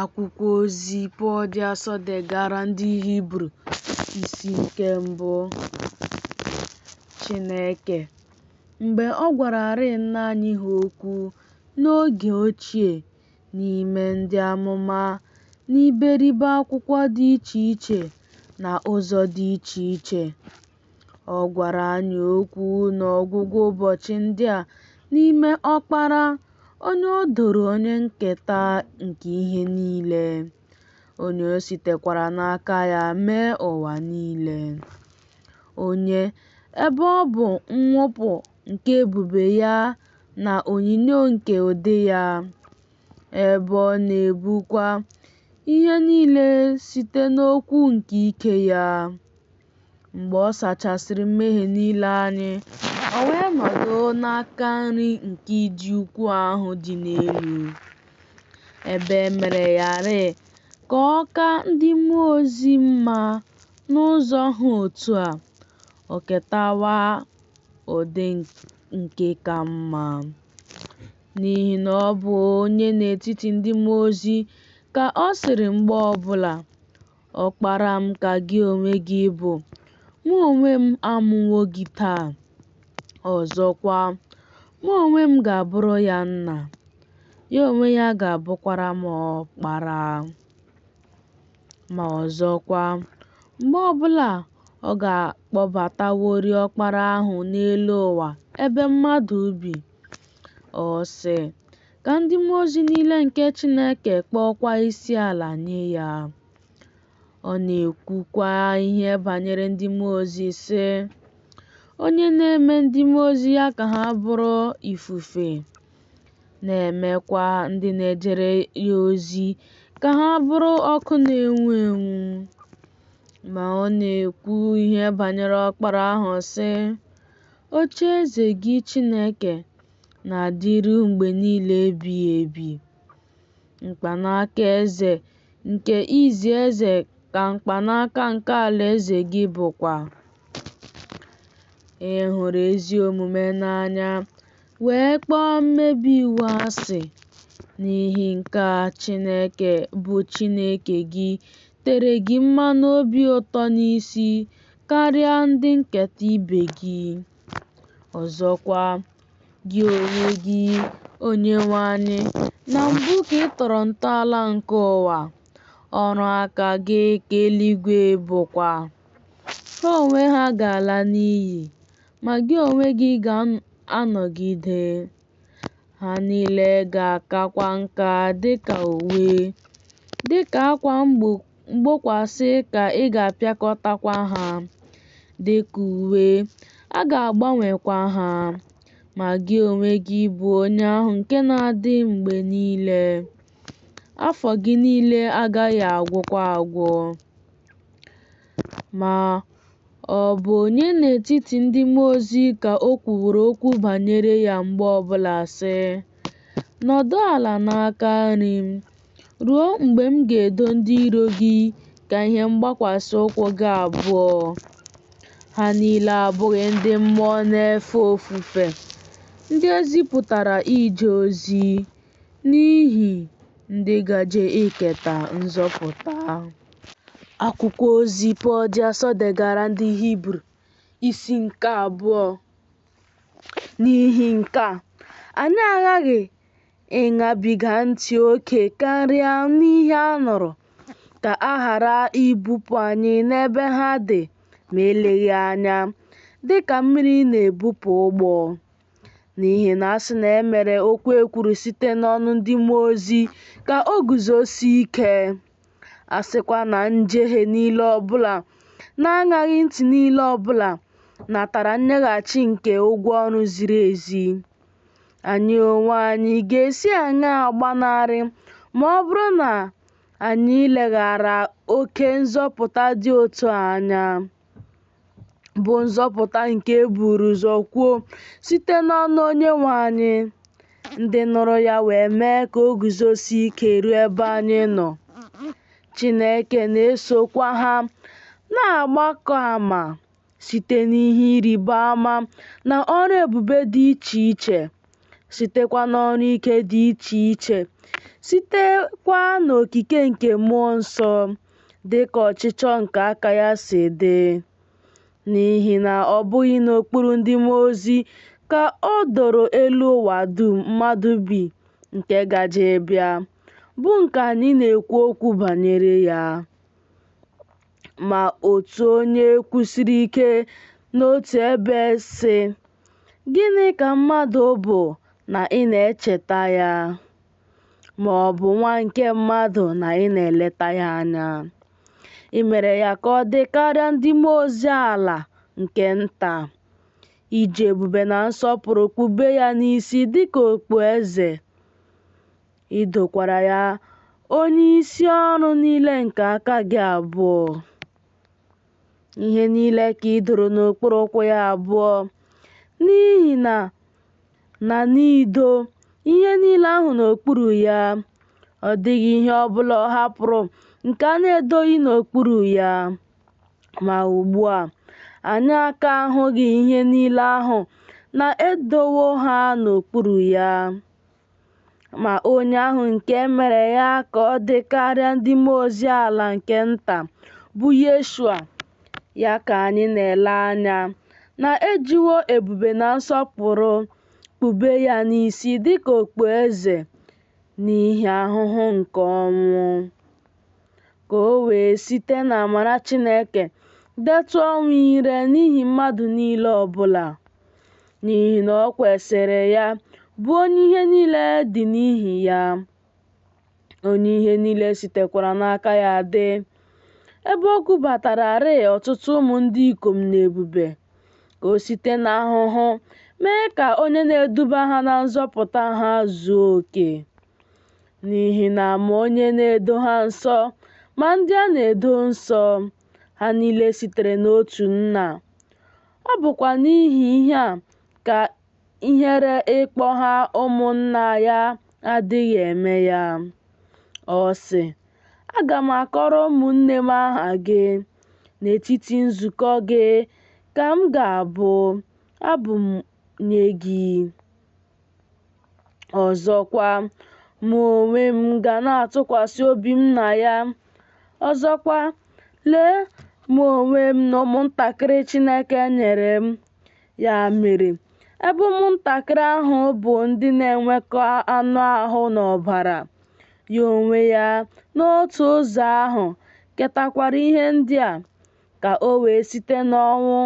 Akwụkwọ ozi Pọl dị Asọ degara ndị Hibru isi nke mbụ. Chineke, mgbe ọ gwararị nna anyị ha okwu n'oge ochie n'ime ndị amụma n'iberibe akwụkwọ dị iche iche na ụzọ dị iche iche, ọ gwara anyị okwu n'ọgwụgwụ ụbọchị ndị a n'ime Ọkpara, onye o doro onye nketa nke ihe niile, onye o sitekwara n'aka ya mee ụwa niile, onye, ebe ọ bụ mwụpụ nke ebube ya na onyinyo nke ụdị ya, ebe ọ na-ebukwa ihe niile site n'okwu nke ike ya, mgbe ọ sachasịrị mmehie niile anyị, o wee nọdụ n'aka nri nke ịdị ukwuu ahụ dị n'elu, ebe e mere yarị ka ọ ka ndị mmụọ ozi mma. N'ụzọ ha otu a, o ketawa ụdị nke ka mma, n'ihi na ọ bụ onye n'etiti ndị mmụọ ozi ka ọ sịrị mgbe ọbụla, "Ọkpara m ka gị onwe gị bụ, mụ onwe m amụwo gị taa." Ọzọkwa, mụ onwe m ga-abụrụ ya nna, ya onwe ya ga-abụkwara m ọkpara. Ma ọzọkwa, mgbe ọbụla ọ ga-akpọbataworị ọkpara ahụ n'elu ụwa ebe mmadụ bi, ọ sị, ka ndị mmụọ ozi niile nke Chineke kpọọkwa isiala nye ya. Ọ na-ekwukwa ihe banyere ndị mmụọ ozi sị, onye na-eme ndị mmụọ ozi ya ka ha bụrụ ifufe, na-emekwa ndị na-ejere ya ozi ka ha bụrụ ọkụ na-enwu enwu. Ma ọ na-ekwu ihe banyere Ọkpara ahụ sị, ocheeze gị Chineke na-adịru mgbe niile ebighị ebi. Mkpanaka eze nke izi eze ka mkpanaka nke alaeze gị bụkwa. Ị hụrụ ezi omume n'anya, wee kpọọ mmebi iwu asị. N'ihi nke a, Chineke bụ Chineke gị tere gị mmanụ obi ụtọ n'isi karịa ndị nketa ibe gị. Ọzọkwa, gị onwe gị, Onyenwe anyị, na mbụ ka ị tọrọ ntọala nke ụwa, ọrụ aka gị ka eluigwe bụkwa. Ha onwe ha ga-ala n'iyi, ma gị onwe gị ga-anọgide. Ha niile ga-akakwa nka dịka uwe, dịka akwa mgbokwasị ka ị ga-apịakọtakwa ha. Dịka uwe, a ga-agbanwekwa ha, ma gị onwe gị bụ onye ahụ nke na-adị mgbe niile. Afọ gị niile agaghị agwụkwa agwụ. Ma ọ bụ onye n'etiti ndị mmụọ ozi ka o kwuworo okwu banyere ya mgbe ọbụla sị, nọdụ ala n'aka nri m, ruo mgbe m ga-edo ndị iro gị ka ihe mgbakwasị ụkwụ gị abụọ. Ha niile abụghị ndị mmụọ na-efe ofufe, ndị ezipụtara ije ozi n'ihi ndị gaje iketa nzọpụta. Akwụkwọ ozi Pọl dị Asọ degara ndị Hibru isi nke abụọ. N'ihi nke a, anyị aghaghị ịṅabiga ntị oke karịa n'ihe a nụrụ, ka a ghara ibupụ anyị n'ebe ha dị ma eleghị anya, dịka mmiri na-ebupụ ụgbọ. N'ihi na a sị na e mere okwu e kwuru site n'ọnụ ndị mmụọ ozi ka o guzosie ike. A sịkwa na njehie niile ọbụla na aṅaghị ntị niile ọbụla natara nyeghachi nke ụgwọ ọrụ ziri ezi. Anyị onwe anyị ga-esi aṅaa gbanarị ma ọ bụrụ na anyị leghara oke nzọpụta dị otu a anya, bụ nzọpụta nke e buru ụzọ kwuo site n'ọnụ Onyenwe anyị, ndị nụrụ ya wee mee ka o guzosie ike ruo ebe anyị nọ. Chineke na-esokwa ha na-agbakọ ama site n'ihe ịrịba ama na ọrụ ebube dị iche iche, sitekwa n'ọrụ ike dị iche iche sitekwa n'okike nke mmụọ nsọ dị ka ọchịchọ nke aka ya si dị. N'ihi na ọ bụghị n'okpuru ndị mmụọ ozi ka o doro elu ụwa dum mmadụ bi nke gaje bịa, bụ nke anyị na-ekwu okwu banyere ya. Ma otu onye kwusiri ike n'otu ebe sị, "Gịnị ka mmadụ bụ na ị na-echeta ya? Ma ọ bụ nwa nke mmadụ na ị na-eleta ya anya? I mere ya ka ọ dị karịa ndị mmụọ ozi ala nke nta, iji ebube na nsọpụrụ kpube ya n'isi dịka okpueze. I dokwara ya onyeisi ọrụ niile nke aka gị abụọ. Ihe niile ka i doro n'okpuru ụkwụ ya abụọ, n'ihi na n'ido ihe niile ahụ n'okpuru ya, ọ dịghị ihe ọ bụla ọ hapụrụ nke a na-edoghị n'okpuru ya. Ma ugbu a, anyị aka ahụghị ihe niile ahụ na-edowo ha n'okpuru ya. Ma onye ahụ nke mere ya ka ọ dị karịa ndị mmụọ ozi ala nke nta, bụ Yeshua, ya ka anyị na-ele anya, na-ejiwo ebube na nsọpụrụ kpube ya n'isi dịka okpueze n'ihi ahụhụ nke ọnwụ, ka o wee site n'amara Chineke detụ ọnwụ ire n'ihi mmadụ niile ọbụla. N'ihi na o kwesịrị ya, bụ onye ihe niile dị n'ihi ya, onye ihe niile sitekwara n'aka ya dị, ebe o kubatararị ọtụtụ ụmụ ndị ikom n'ebube, ka o site n'ahụhụ mee ka onye na-eduba ha na nzọpụta ha zuo oke. N'ihi na ma onye na-edo ha nsọ, ma ndị a na-edo nsọ, ha niile sitere n'otu nna. Ọ bụkwa n'ihi ihe a ka ihere ịkpọ ha ụmụnna ya adịghị eme ya. Ọ sị, "Aga m akọrọ ụmụnne m aha gị n'etiti nzukọ gị, ka m ga-abụ abụ m nye gị. Ọzọkwa, mụ onwe m ga na-atụkwasị obi m na ya." Ọzọkwa, lee, mụ onwe m na ụmụntakịrị Chineke nyere m. Ya mere, ebe ụmụntakịrị ahụ bụ ndị na-enwekọ anụ ahụ na ọbara, ya onwe ya n'otu ụzọ ahụ ketakwara ihe ndị a, ka o wee site n'ọnwụ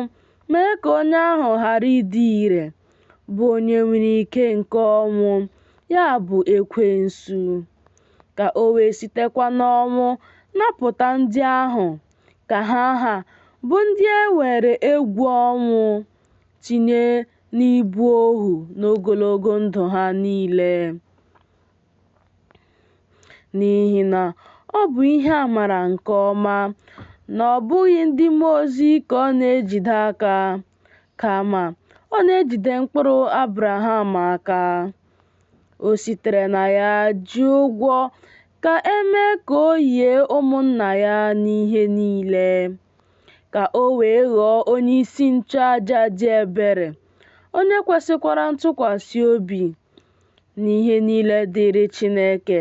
mee ka onye ahụ ghara ịdị ire, bụ onye nwere ike nke ọnwụ, ya bụ Ekwensu, ka o wee sitekwa n'ọnwụ napụta ndị ahụ, ka ha bụ ndị e were egwu ọnwụ tinye n'ibu ohu n'ogologo ndụ ha niile. N'ihi na ọ bụ ihe amara nke ọma na ọ bụghị ndị mmụọ ozi ka ọ na-ejide aka, kama ọ na-ejide mkpụrụ Abraham aka. O sitere na ya ji ụgwọ ka e mee ka o yie ụmụnna ya n'ihe niile, ka o wee ghọọ onyeisi nchụaja dị ebere, onye kwesịkwara ntụkwasị obi n'ihe niile dịịrị Chineke,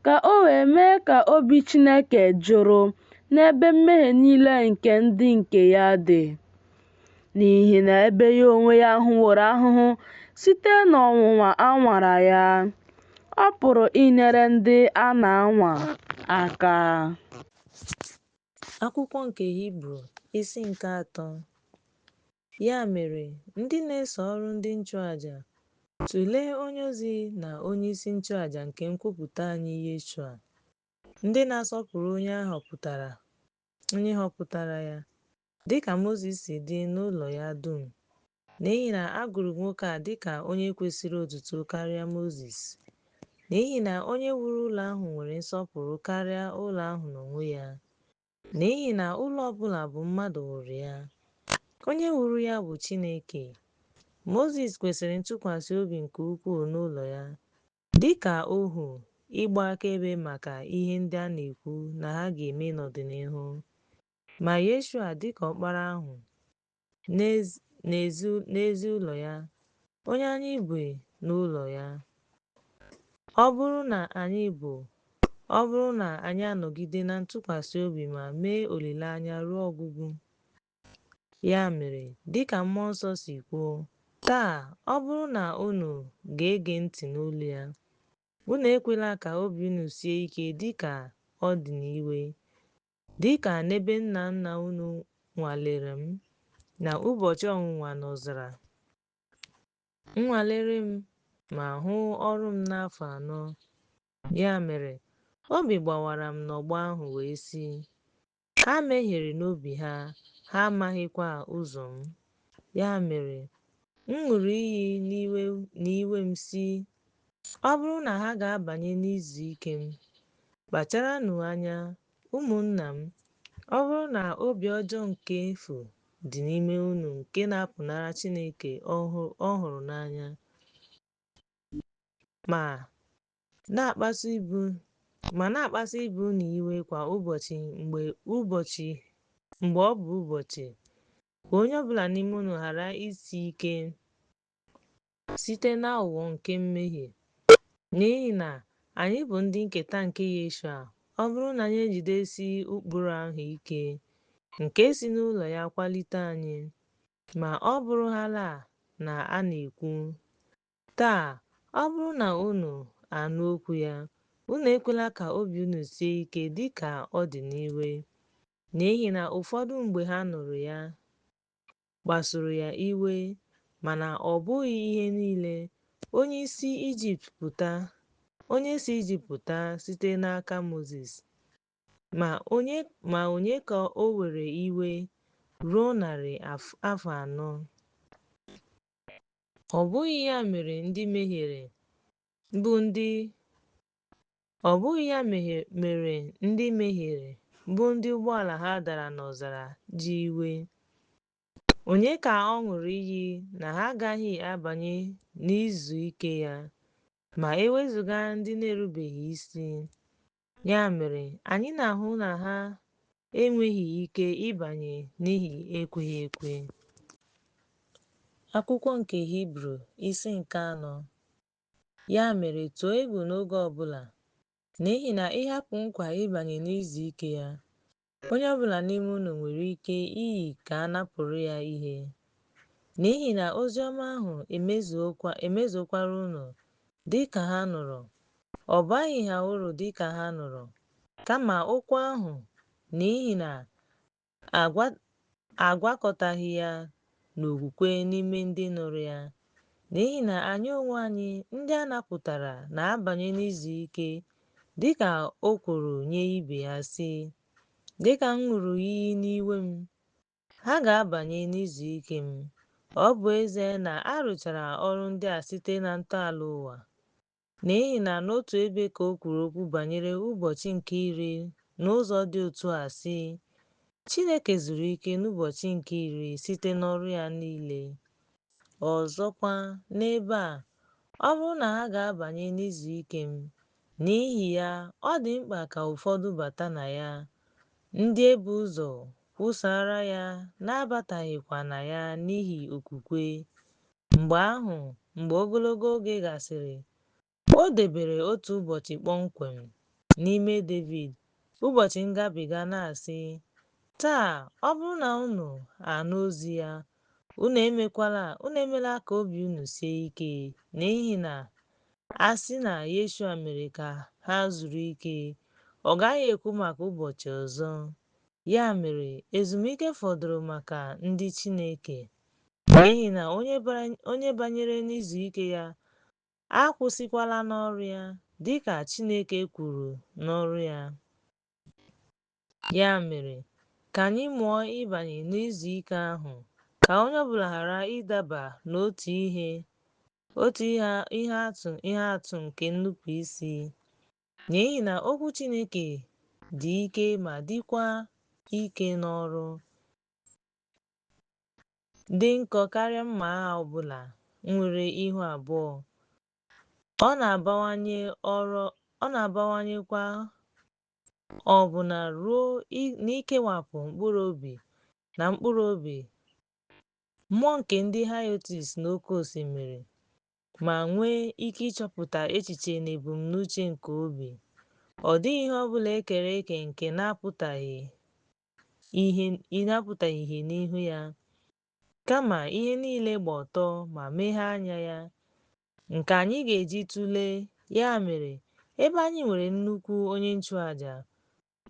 ka o wee mee ka obi Chineke jụrụ n'ebe mmehie niile nke ndị nke ya dị. N'ihi na ebe ya onwe ya hụworo ahụhụ site n'ọnwụnwa a nwara ya, ọ pụrụ inyere ndị a na-anwa aka. Akwụkwọ nke Hibru isi nke 3. Ya mere, ndị na-eso ọrụ ndị nchụaja, tụlee onyeozi na onyeisi nchụaja nke nkwupụta anyị Yeshua, ndị na-asọpụrụ onye họpụtara ya, dịka Mozis si dị n'ụlọ ya dum. N'ihi na a gụrụ nwoke a dịka onye kwesịrị otuto karịa Mozis, n'ihi na onye wuru ụlọ ahụ nwere nsọpụrụ karịa ụlọ ahụ n'onwe ya, n'ihi na ụlọ ọbụla bụ mmadụ wuru ya, onye wuru ya bụ Chineke. Mozis kwesịrị ntụkwasị obi nke ukwuu n'ụlọ ya, dịka ohu, ịgba akaebe maka ihe ndị a na-ekwu na ha ga-eme n'ọdịnihu. Ma Yeshua dịka ọkpara ahụ n'ezi ụlọ ya, onye anyị bụ n'ụlọ ya. Ọ bụrụ na anyị anọgide na ntụkwasị obi ma mee olileanya ruo ọgwụgwụ. Ya mere, dịka Mmụọ Nsọ si kwuo, taa, ọ bụrụ na unu ga-ege ntị n'olu ya, unu ekwela ka obi unu sie ike dịka ọ dị n'iwe, dịka n'ebe nna nna unu nwalere m na ụbọchị ọnwụnwa n'ọzara. Nwalere m ma hụ ọrụ m n'afọ 4. Ya mere, obi gbawara m n'ọgbọ ahụ wee sị, ha mehiere n'obi ha, ha amaghịkwa ụzọ m. Ya mere, m ṅụrụ iyi n'iwe m sị, ọ bụrụ na ha ga-abanye n'izu ike m, kpacharanụ anya, ụmụnna m. Ọ bụrụ na obi ọjọọ nke efu dị n'ime unu nke na-apụnara Chineke ọ hụrụ n'anya, ma na-akpasu ibe unu iwe kwa ụbọchị mgbe ọ bụ ụbọchị, ka onye ọbụla n'ime unu ghara isi ike site n'aghụghọ nke mmehie. N'ihi na anyị bụ ndị nketa nke Yeshua, ọ bụrụ na anyị ejidesi ụkpụrụ ahụ ike nke si n'ụlọ ya kwalite anyị. Ma ọ bụrụhaala na a na-ekwu, taa, ọ bụrụ na unu anụ okwu ya, unu ekwela ka obi unu sie ike dịka ọ dị n'iwe. N'ihi na ụfọdụ mgbe ha nụrụ ya, kpasuru ya iwe, mana ọ bụghị ihe niile. Onye si Ijipt pụta site n'aka Mozis, ma onye ka o were iwe ruo 400. Ọ bụghị ya mere ndị mehiere bụ ndị ụgbọala ha dara n'ọzara ji iwe? Onye ka ọ ṅụrụ iyi na ha agaghị abanye n'izu ike ya, ma ewezuga ndị na-erubeghị isi? Ya mere, anyị na-ahụ na ha enweghị ike ịbanye n'ihi ekweghị ekwe. Akwụkwọ nke Hibru isi nke 4. Ya mere, tụọ egwu n'oge ọbụla, n'ihi na ịhapụ nkwa ịbanye n'izu ike ya, onye ọbụla n'ime unu nwere ike iyi ka a napụrụ ya ihe. N'ihi na ozi ọma ahụ emezuokwara unu dịka ha nụrụ. Ọ baghị ha uru dịka ha nụrụ, kama okwu ahụ, n'ihi na agwakọtaghị ya n'okwukwe n'ime ndị nụrụ ya. N'ihi na anyị onwe anyị ndị a napụtara na-abanye n'izu ike, dịka o kwuru nye ibe ya sị, dịka m ṅụrụ iyi n'iwe m, ha ga-abanye n'izu ike m. Ọ bụ ezie na a rụchara ọrụ ndị a site na ntọala ụwa. N'ihi na n'otu ebe ka o kwuru okwu banyere ụbọchị nke 10 n'ụzọ dị otu a sị, Chineke zuru ike n'ụbọchị nke 10 site n'ọrụ ya niile. Ọzọkwa, n'ebe a, ọ bụrụ na ha ga-abanye n'izu ike m, n'ihi ya, ọ dị mkpa ka ụfọdụ bata na ya, ndị ebu ụzọ kwusara ya na-abataghịkwa na ya n'ihi okwukwe. Mgbe ahụ, mgbe ogologo oge gasịrị, o debere otu ụbọchị kpọmkwem n'ime David, ụbọchị ngabiga, na-asị, taa, ọ bụrụ na unu anụ ozi ya, unu emela ka obi unu sie ike. N'ihi na a sị na Yeshua mere ka ha zuru ike, ọ gaghị ekwu maka ụbọchị ọzọ. Ya mere, ezumike fọdụrụ maka ndị Chineke. N'ihi na onye banyere n'izu ike ya akwụsịkwala n'ọrụ ya, dịka Chineke kwuru n'ọrụ ya. Ya mere, ka anyị mụọ ịbanye n'izu ike ahụ, ka onye ọbụla ghara ịdaba n'otu ihe atụ nke nnupụisi. N'ihi na okwu Chineke dị ike ma dịkwa ike n'ọrụ, dị nkọ karịa mma agha ọbụla nwere ihu abụọ. Ọ na-abawanyekwa ọbụna ruo n'ikewapụ mkpụrụ obi na mkpụrụ obi, mmụọ nke ndị Hiotis n'oké osimiri, ma nwee ike ịchọpụta echiche na ebumnuche nke obi. Ọ dịghị ihe ọ bụla ekere eke nke na-apụtaghị ihe n'ihu ya, kama ihe niile gba ọtọ ma meghee anya ya, nke anyị ga-eji tụlee. Ya mere, ebe anyị nwere nnukwu onye nchụaja,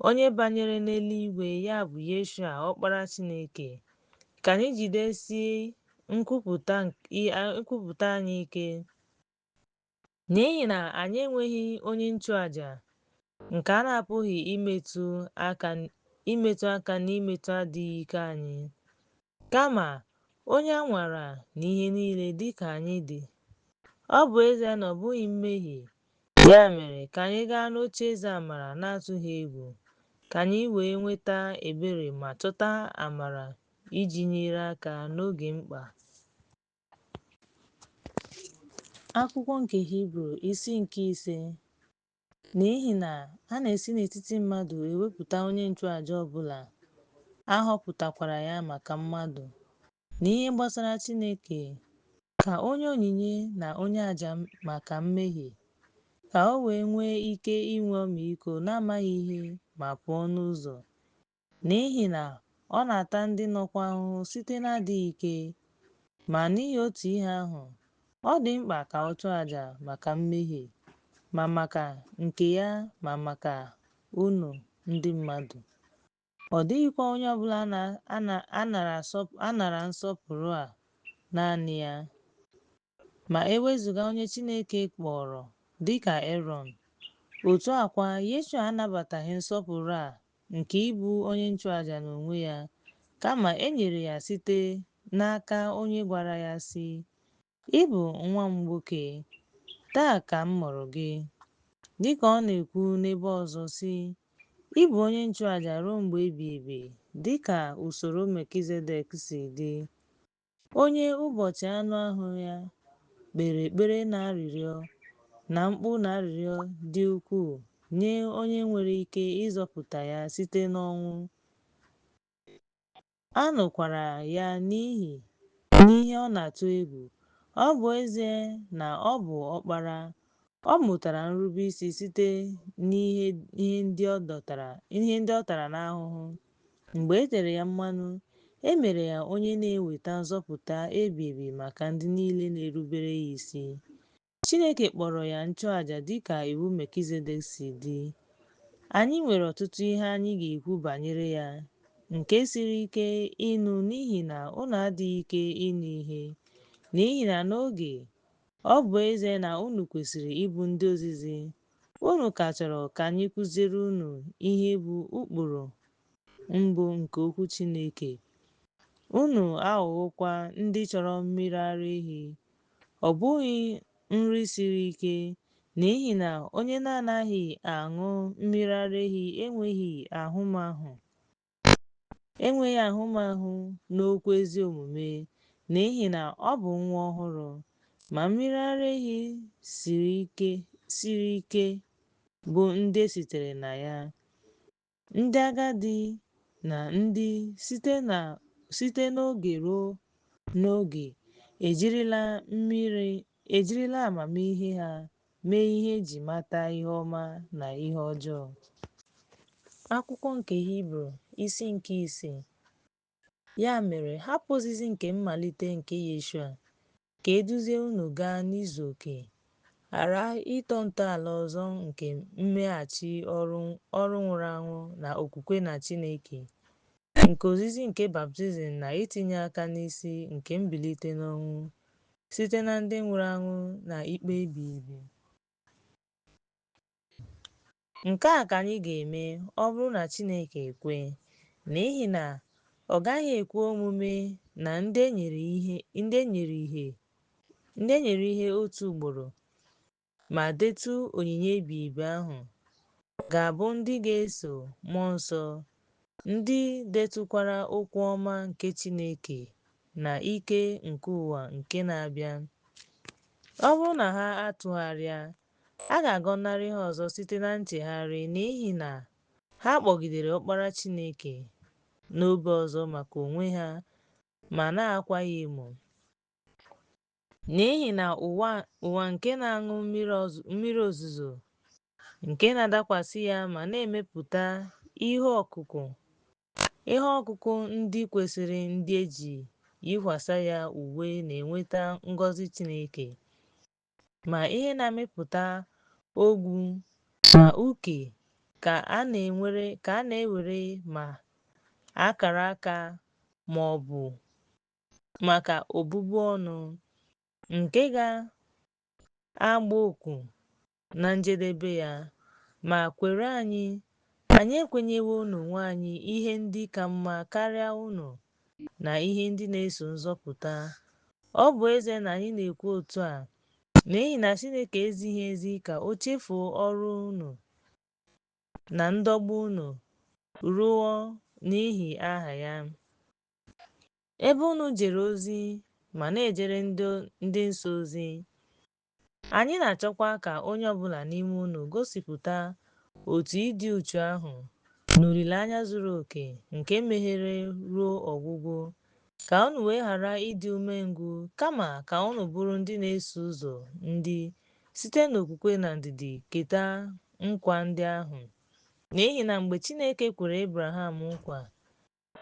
onye banyere n'eluigwe, ya bụ Yeshua, ọkpara Chineke, ka anyị jidesie nkwupụta anyị ike, n'ihi na anyị enweghị onye nchụaja nke a na-apụghị imetụ aka n'imetụ adịghị ike anyị, kama onye a nwara n'ihe niile dị ka anyị dị. Ọ bụ ezie na ọ bụghị mmehie. Ya mere, ka anyị gaa n'ocheeze amara na-atụghị egwu, ka anyị wee nweta ebere ma chọta amara iji nyere aka n'oge mkpa. Akwụkwọ nke Hibru isi nke 5. N'ihi na a na-esi n'etiti mmadụ ewepụta onye nchụaja ọbụla a họpụtakwara ya maka mmadụ, n'ihe gbasara Chineke, ka onye onyinye na onye àjà maka mmehie, ka o wee nwee ike inwe ọmịiko na-amaghị ihe ma pụọ n'ụzọ. N'ihi na ọ na-ata ndị nọkwa ahụhụ site n'adịghị ike. Ma n'ihi otu ihe ahụ, ọ dị mkpa ka ọ chụọ àjà maka mmehie, ma maka nke ya ma maka unu ndị mmadụ. Ọ dịghịkwa onye ọbụla a nara nsọpụrụ a naanị ya, ma ewezụga onye Chineke kpọrọ dịka Erọn. Otu a kwa, Yeshua anabataghị nsọpụrụ a nke ịbụ onye nchụaja n'onwe ya, kama e nyere ya site n'aka onye gwara ya sị, "Ị bụ nwa m nwoke, taa ka m mụrụ gị." Dịka ọ na-ekwu n'ebe ọzọ sị, "Ị bụ onye nchụaja ruo mgbe ebighị ebi, dịka usoro Melkizedek si dị." Onye ụbọchị anụ ahụ ya kpere ekpere na arịrịọ na mkpu na arịrịọ dị ukwuu nye onye nwere ike ịzọpụta ya site n'ọnwụ. A nụkwara ya n'ihe ọ na-atụ egwu. Ọ bụ ezie na ọ bụ ọkpara, ọ mụtara nrubeisi site n'ihe ndị ọ tara n'ahụhụ. Mgbe e tere ya mmanụ, e mere ya onye na-eweta nzọpụta ebighị ebi maka ndị niile na-erubere ya isi. Chineke kpọrọ ya nchụaja dịka iwu Melkizedek si dị. Anyị nwere ọtụtụ ihe anyị ga-ekwu banyere ya, nke siri ike ịnụ n'ihi na unu adịghị ike ịnụ ihe. N'ihi na n'oge, ọ bụ ezie na unu kwesịrị ịbụ ndị ozizi, unu ka chọrọ ka anyị kụziere unu ihe bụ ụkpụrụ mbụ nke okwu Chineke. Unu aghọghọkwa ndị chọrọ mmiri ara ehi, ọ bụghị nri siri ike, n'ihi na onye na-anaghị aṅụ mmiri ara ehi enweghị ahụmahụ n'okwu ezi omume, n'ihi na ọ bụ nwa ọhụrụ. Ma mmiri ara ehi siri ike bụ ndị sitere na ya. Ndị agadi na ndị site n'oge ruo n'oge ejirila amamihe ha mee ihe eji mata ihe ọma na ihe ọjọọ. Akwụkwọ nke Hibru isi nke 5. Ya mere, hapụ ozizi nke mmalite nke Yeshua ka eduzie unu gaa n'izu oke. Ghara ịtọ ntọala ọzọ nke mmeghachi ọrụ nwụrụ anwụ na okwukwe na Chineke, nke ozizi nke baptizim na itinye aka n'isi nke mbilite n'ọnwụ site na ndị nwụrụ anwụ na ikpe ebighị ebi. Nke a ka anyị ga-eme ọ bụrụ na Chineke ekwe, n'ihi na ọ gaghị ekwe omume na ndị e nyere ihe otu ugboro ma detu onyinye ebighị ebi ahụ ga-abụ ndị ga-eso mmụọ nsọ, ndị detụkwara okwu ọma nke Chineke na ike nke ụwa nke na-abịa. Ọ bụrụ na ha atụgharịa, a ga-agọnarị ha ọzọ site na nchegharị, n'ihi na ha kpọgidere ọkpara Chineke n'obe ọzọ maka onwe ha ma na-akwa ya emo. n'ihi na ụwa nke na-aṅụ mmiri ozuzo nke na-adakwasị ya ma na-emepụta ihe ọkụkụ ndị kwesịrị ndị eji yikwasị ya uwe na-enweta ngọzi Chineke. Ma ihe na-amịpụta ogwu na uke ka a na-ewere ma akara aka ma ọ bụ maka ọbụbụ ọnụ, nke ga-agba oku na njedebe ya. Ma kwere anyị ekwenyewo n'onwe anyị ihe ndị ka mma karịa unu na ihe ndị na-eso nzọpụta. Ọ bụ ezie na anyị na-ekwu otu a n'ihi na Chineke ezighị ezi ka o chefuo ọrụ unu na ndọgbu unu ruo n'ihi aha ya. Ebe unu jere ozi ma na-ejere ndị nsọ ozi, anyị na-achọkwa ka onye ọbụla n'ime unu gosipụta otu ịdị uchu ahụ na olileanya zuru oke nke meghere ruo ọgwụgwụ, ka unu wee ghara ịdị umengwụ, kama ka unu bụrụ ndị na-eso ụzọ ndị site n'okwukwe na ndidi keta nkwa ndị ahụ. N'ihi na mgbe Chineke kwere Abraham nkwa,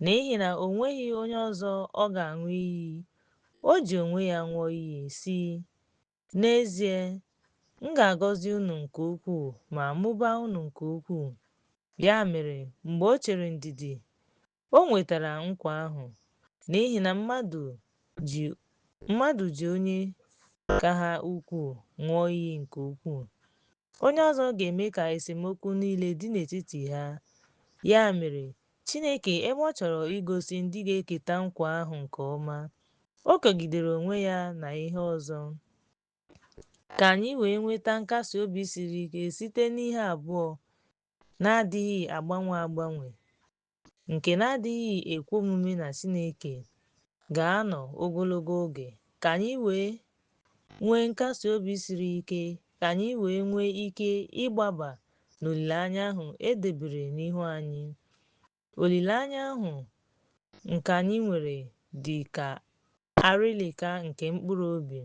n'ihi na o nweghị onye ọzọ ọ ga-aṅụ iyi, o ji onwe ya ṅụọ iyi sị, n'ezie, m ga-agọzi unu nke ukwuu ma mụbaa unu nke ukwuu. Ya mere, mgbe o chere ndidi, o nwetara nkwa ahụ. N'ihi na mmadụ ji onye ka ha ukwuu ṅụọ iyi nke ukwuu, onye ọzọ ga-eme ka esemokwu niile dị n'etiti ha. Ya mere, Chineke, ebe ọ chọrọ igosi ndị ga-eketa nkwa ahụ nke ọma, o kegidere onwe ya na ihe ọzọ, ka anyị wee nweta nkasi obi siri ike site n'ihe abụọ na-adịghị agbanwe, nke na-adịghị ekwe omume na Chineke ga-anọ ogologo oge, ka anyị wee nwee nkasi obi siri ike, ka anyị wee nwee ike ịgbaba n'olileanya ahụ edebere n'ihu anyị. Olileanya ahụ nke anyị nwere dị ka arịlịka nke mkpụrụ obi,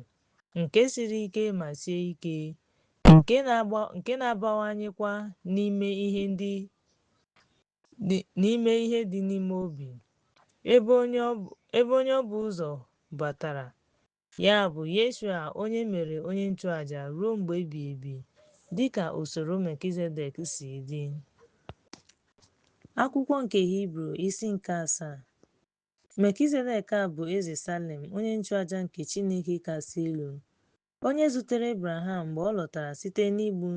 nke siri ike ma sie ike, nke na-abawanyekwa n'ime ihe dị n'ime obi, ebe onye ọ bụ ụzọ batara, ya bụ Yeshua, onye mere onye nchụaja ruo mgbe ebighị ebi, dịka usoro Melkizedek si dị. Akwụkwọ nke Hibru isi nke 7. Melkizedek a bụ eze Salem, onye nchụaja nke Chineke kasị elu, onye zutere Abraham mgbe ọ lọtara site n'ịbụ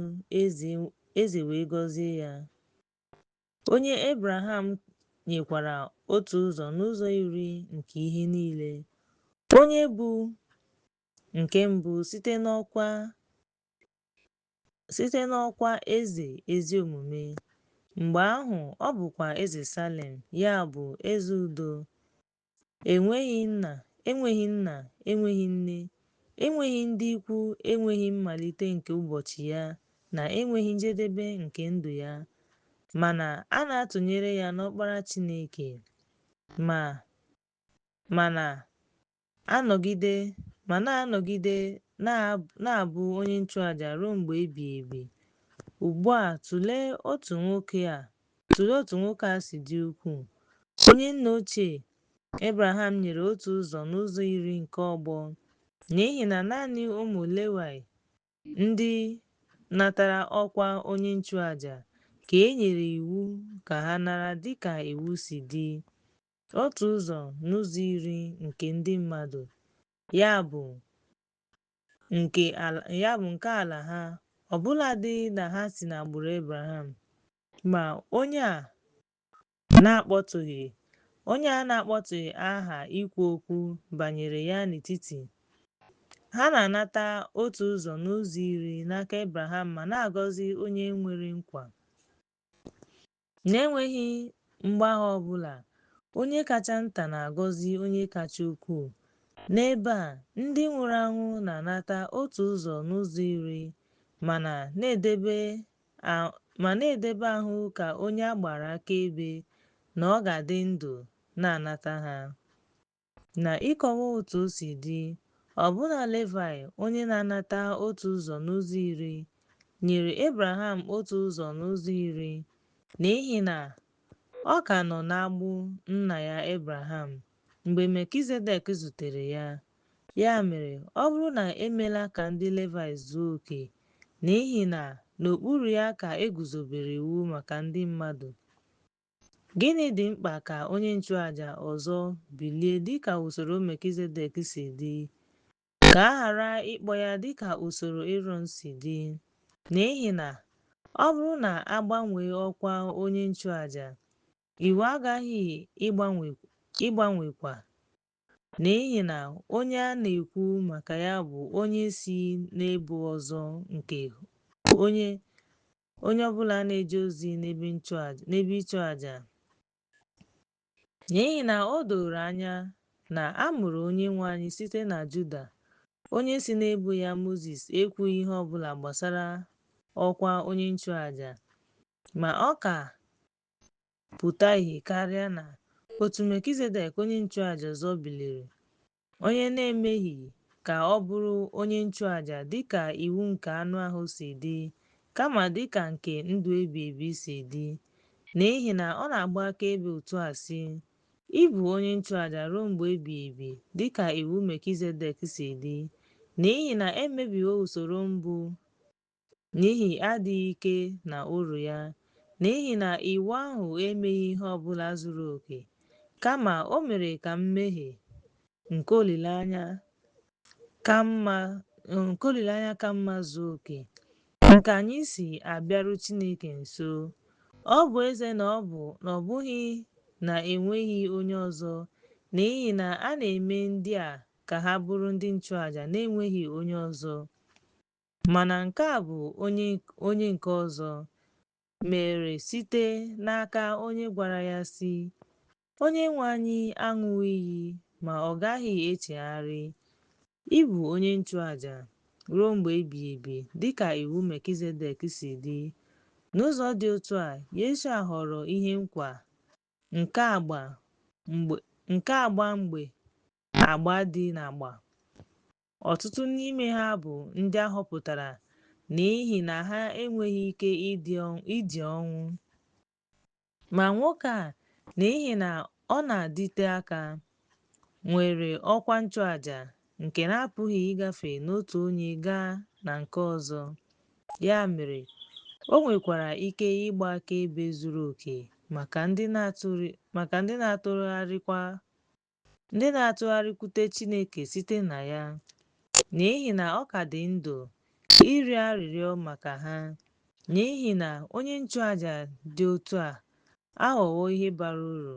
eze wee gọzie ya, onye Abraham nyekwara otu ụzọ n'ụzọ iri nke ihe niile, onye bụ nke mbụ site n'ọkwa eze ezi omume. Mgbe ahụ ọ bụkwa eze Salem, ya bụ eze udo, enweghị nna, enweghị nne, enweghị ndị ikwu, enweghị mmalite nke ụbọchị ya, na enweghị njedebe nke ndụ ya. Mana a na-atụnyere ya n'Ọkpara Chineke, ma na-anọgide na-abụ onye nchụaja ruo mgbe ebighị ebi. Ugbu a, tụlee otu nwoke a si dị ukwuu. Onye nna ochie Abraham nyere otu ụzọ n'ụzọ iri nke ọgbọ, n'ihi na naanị ụmụ Lewi, ndị natara ọkwa onye nchụaja, ka e nyere iwu ka ha nara dịka iwu si dị, otu ụzọ n'ụzọ iri nke ndị mmadụ, ya bụ nke ala ha, ọbụladị na ha si n'agbụrụ Abraham. Ma onye a na-akpọtụghị aha ikwu okwu banyere ya n'etiti ha, na-anata otu ụzọ n'ụzọ iri n'aka Abraham ma na-agọzi onye nwere nkwa. N'enweghị mgbagha ọbụla, onye kacha nta na-agọzi onye kacha ukwuu. N'ebe a, ndị nwụrụ anwụ na-anata otu ụzọ n'ụzọ iri ma na-edebe ahụ ka onye a gbara akaebe na ọ ga-adị ndụ na-anata ha. Na ịkọwa otu o si dị, ọ Ọbụna Levi, onye na-anata otu ụzọ n'ụzọ iri, nyere Abraham otu ụzọ n'ụzọ iri, n'ihi na ọ ka nọ n'agbụ nna ya Abraham mgbe Melkizedek zutere ya. Ya mere, ọ bụrụ na emela ka ndị Levi zuo oke, n'ihi na n'okpuru ya ka eguzobere iwu maka ndị mmadụ, gịnị dị mkpa ka onye nchụàjà ọzọ bilie dịka usoro Melkizedek si dị, ka a ghara ịkpọ ya dịka usoro Erọn si dị? N'ihi na ọ bụrụ na a gbanwee ọkwa onye nchụàjà, iwu aghaghị ịgbanwekwa, n'ihi na onye a na-ekwu maka ya bụ onye si n'ebo ọzọ nke onye ọbụla na-eje ozi n'ebe ịchụ àjà. N'ihi na o doro anya na a mụrụ Onyenwe anyị site na Juda, onye si n'ebo ya Mozis ekwughị ihe ọbụla gbasara ọkwa onye nchụàjà, ma ọ ka pụta ìhè karịa na otu Melkizedek onye nchụàjà ọzọ biliri, onye na-emeghị ka ọ bụrụ onye nchụàjà dịka iwu nke anụ ahụ si dị, kama dịka nke ndụ ebi ebi si dị. N'ihi na ọ na-agba akaebe otu a sị, ị bụ onye nchụàjà ruo mgbe ebighị ebi dịka iwu Melkizedek si dị, n'ihi na emebiwo usoro mbụ n'ihi adịghị ike na uru ya, n'ihi na iwu ahụ emeghị ihe ọbụla zuru oke, kama o mere ka mmehie nke olileanya ka mma zuo oke, nke anyị si abịaru Chineke nso. Ọ bụ eze na ọ bụghị na enweghị onye ọzọ, n'ihi na a na-eme ndị a ka ha bụrụ ndị nchụàjà na-enweghị onye ọzọ. Mana nke a bụ onye nke ọzọ mere site n'aka onye gwara ya sị, Onyenwe anyị aṅụghị iyi ma ọ gaghị echegharị. Ị bụ onye nchụàjà ruo mgbe ebighị ebi dịka iwu Melkizedek si dị. N'ụzọ dị otu a, Yeshua ghọrọ ihe nkwa nke agba mgbe agba dị n'agba. Ọtụtụ n'ime ha bụ ndị a họpụtara n'ihi na ha enweghị ike ịdị ọnwụ. Ma nwoke a, n'ihi na ọ na-adịte aka, nwere ọkwa nchụàjà nke na-apụghị ịgafe n'otu onye gaa na nke ọzọ. Ya mere, o nwekwara ike ịgba akaebe zuru oke maka ndị na-atụgharịkwute Chineke site na ya, n'ihi na ọ ka dị ndụ ịrịọ arịrịọ maka ha. N'ihi na onye nchụàjà dị otu a aghọwo ihe bara uru,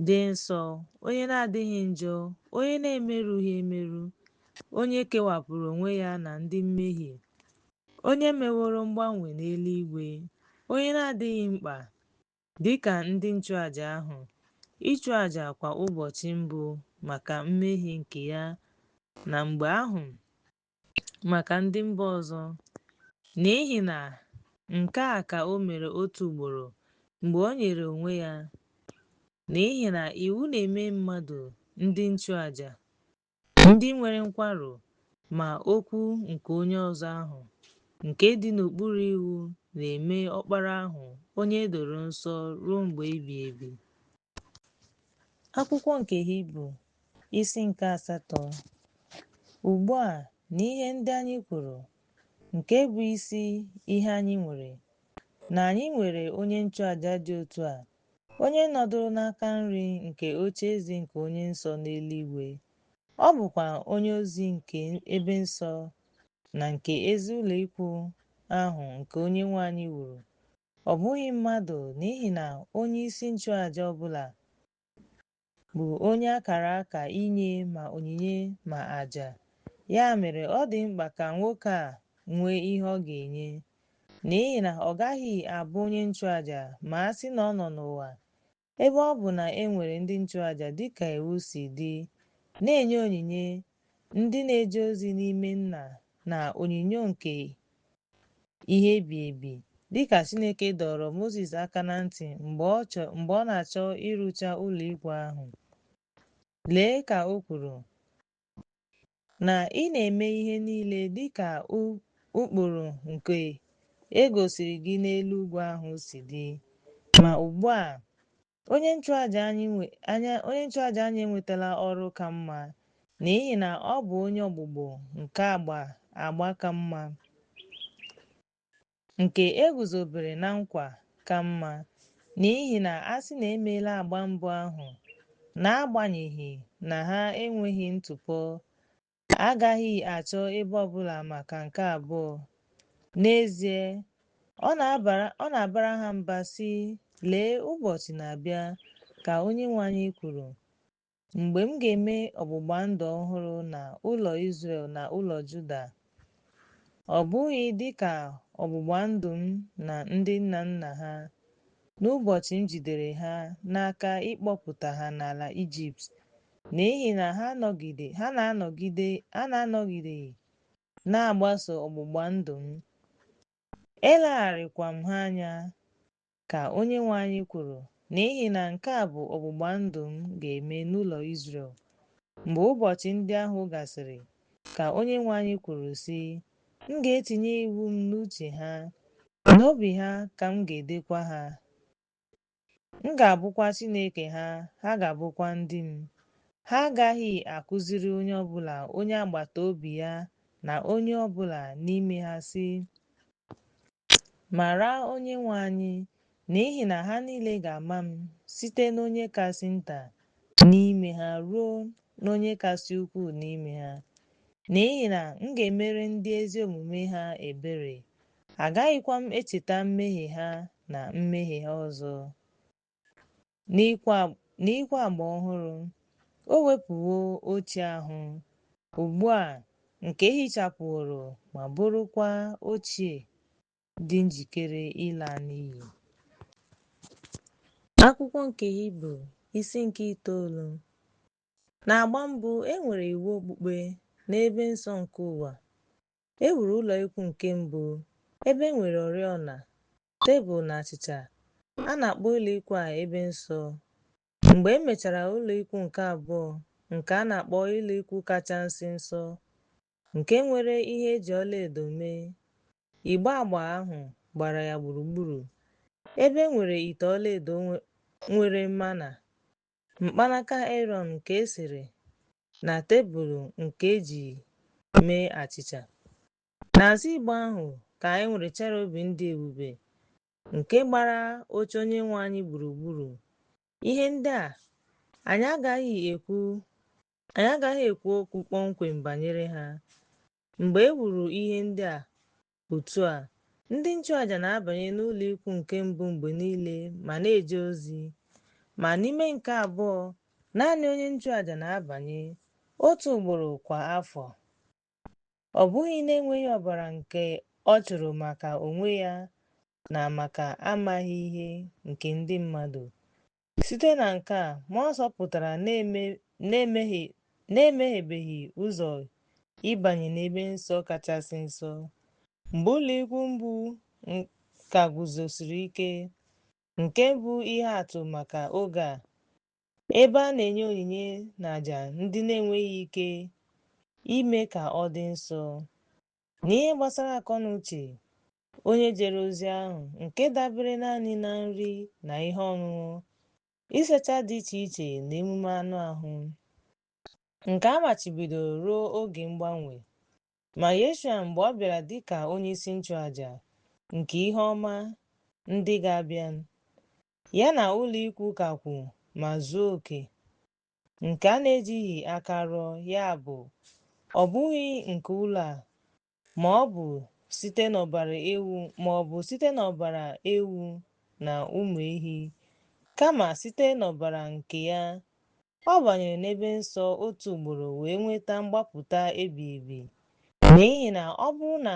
dị nsọ, onye na-adịghị njọ, onye na-emerụghị emerụ, onye kewapụrụ onwe ya na ndị mmehie, onye meworo mgbanwe n'eluigwe, onye na-adịghị mkpa dịka ndị nchụàjà ahụ ịchụ àjà kwa ụbọchị mbụ maka mmehie nke ya, na mgbe ahụ maka ndị mba ọzọ. N'ihi na nke a ka o mere otu ugboro mgbe o nyere onwe ya, n'ihi na iwu na-eme mmadụ ndị nchụàjà ndị nwere nkwarụ, ma okwu nke onye ọzọ ahụ nke dị n'okpuru iwu na-eme ọkpara ahụ onye e doro nsọ ruo mgbe ebighị ebi. Akwụkwọ nke Hibru isi nke 8. Ugbu a n'ihe ndị anyị kwuru, nke bụ isi ihe anyị nwere, na anyị nwere onye nchụàjà dị otu a, onye nọdụrụ n'aka nri nke ocheeze nke onye nsọ n'eluigwe. Ọ bụkwa onye ozi nke ebe nsọ na nke ezi ụlọ ikwu ahụ nke Onyenwe anyị wuru. Ọ bụghị mmadụ, n'ihi na onye isi nchụàjà ọbụla bụ onye akara aka inye ma onyinye ma àjà. Ya mere, ọ dị mkpa ka nwoke a nwee ihe ọ ga-enye, n'ihi na ọ gaghị abụ onye nchụàjà ma a sị na ọ nọ n'ụwa, ebe ọ bụ na e nwere ndị nchụàjà dịka iwu si dị, na-enye onyinye ndị na-eje ozi n'ime nna na onyinyo nke ihe ebi ebi, dịka Chineke dọrọ Mozis aka na ntị mgbe ọ na-achọ ịrụcha ụlọ ikwu ahụ. Lee ka o kwuru, na ị na-eme ihe niile dịka ụkpụrụ nke e gosiri gị n'elu ugwu ahụ si dị. Ma ugbu a, onye nchụàjà anyị enwetala ọrụ ka mma, n'ihi na ọ bụ onye ọgbụgbọ nke agba ka mma, nke e guzobere na nkwa ka mma, n'ihi na a sị na emeela agba mbụ ahụ, n'agbanyeghị na ha enweghị ntụpọ, agaghị achọ ebe ọbụla maka nke abụọ. N'ezie, ọ na-abara ha mba sị, lee, ụbọchị na-abịa, ka Onyenwe anyị kwuru, mgbe m ga-eme ọgbụgba ndụ ọhụrụ na ụlọ Izrel na ụlọ Juda, ọ bụghị dịka ọgbụgba ndụ m na ndị nna nna ha n'ụbọchị m jidere ha n'aka ịkpọpụta ha n'ala Ijipt, n'ihi na ha na-anọgide na-agbaso ọgbụgba ndụ m. Elegharịkwa m ha anya, ka Onyenwe anyị kwuru, n'ihi na nke a bụ ọgbụgba ndụ m ga-eme n'ụlọ Izrel mgbe ụbọchị ndị ahụ gasịrị, ka Onyenwe anyị kwuru sị, m ga-etinye iwu m n'uche ha, n'obi ha ka m ga-edekwa ha. M ga-abụkwa Chineke ha, ha ga-abụkwa ndị m. Ha agaghị akụziri onye ọbụla, onye agbata obi ya na onye ọbụla n'ime ha sị, mara Onyenwe anyị, n'ihi na ha niile ga-ama m, site n'onye kasị nta n'ime ha ruo n'onye kasị ukwuu n'ime ha. N'ihi na m ga-emere ndị ezi omume ha ebere, agaghịkwa m echeta mmehie ha na mmehie ha ọzọ. N'ikwe agba ọhụrụ, o wepụwo ochie ahụ, ugbu a nke hichapụworo ma bụrụkwa ochie, dị njikere ịla n'iyi. Akwụkwọ nke Hibru isi nke 9. Na-agba mbụ, e nwere iwu okpukpe n'ebe nsọ nke ụwa. E wuru ụlọ ikwu nke mbụ, ebe e nwere oriọna, tebụl na achịcha. A na-akpọ ụlọ ikwu a ebe nsọ. Mgbe e mechara ụlọ ikwu nke abụọ, nke a na-akpọ ụlọ ikwu kachasị nsọ, nke nwere ihe eji ọlaedo mee, igbe agba ahụ gbara ya gburugburu, ebe e nwere ite ọlaedo nwere mana, mkpanaka Erọn nke esere, na tebụl nke eji mee achịcha. N'azụ igbe ahụ ka e nwere cherubim dị ebube nke gbara oche Onyenwe anyị gburugburu. Ihe ndị a anyị agaghị ekwu okwu kpọmkwem banyere ha. Mgbe e wuru ihe ndị a otu a, ndị nchụàjà na-abanye n'ụlọ ikwu nke mbụ mgbe niile ma na-eje ozi. Ma n'ime nke abụọ, naanị onye nchụàjà na-abanye otu ugboro kwa afọ. Ọ bụghị na-enweghị ọbara nke ọ chụrụ maka onwe ya na maka amaghị ihe nke ndị mmadụ. Site na nke a, Mmụọ Nsọ pụtara na-emeghebeghị ụzọ ịbanye n'ebe nsọ kachasị nsọ. Mgbe ụlọ ikwu mbụ ka guzosiri ike, nke bụ ihe atụ maka oge a, ebe a na-enye onyinye na àjà ndị na-enweghị ike ime ka ọ dị nsọ. N'ihe gbasara akọnuche onye jere ozi ahụ, nke dabere naanị na nri na ihe ọṅụṅụ, ịsacha dị iche iche na emume anụ ahụ, nke a machibidoro ruo oge mgbanwe. Ma Yeshua, mgbe ọ bịara dịka onye isi nchụàjà nke ihe ọma ndị ga-abịa, ya na ụlọ ikwu kakwu ma zuo oke, nke a na-ejighị aka rụọ, ya bụ, ọ bụghị nke ụlọ a, ma ọ bụ site n'ọbara ewu na ụmụ ehi, kama site n'ọbara nke ya. Ọ banyere n'ebe nsọ otu ugboro wee nweta mgbapụta ebighị ebi. N'ihi na ọ bụrụ na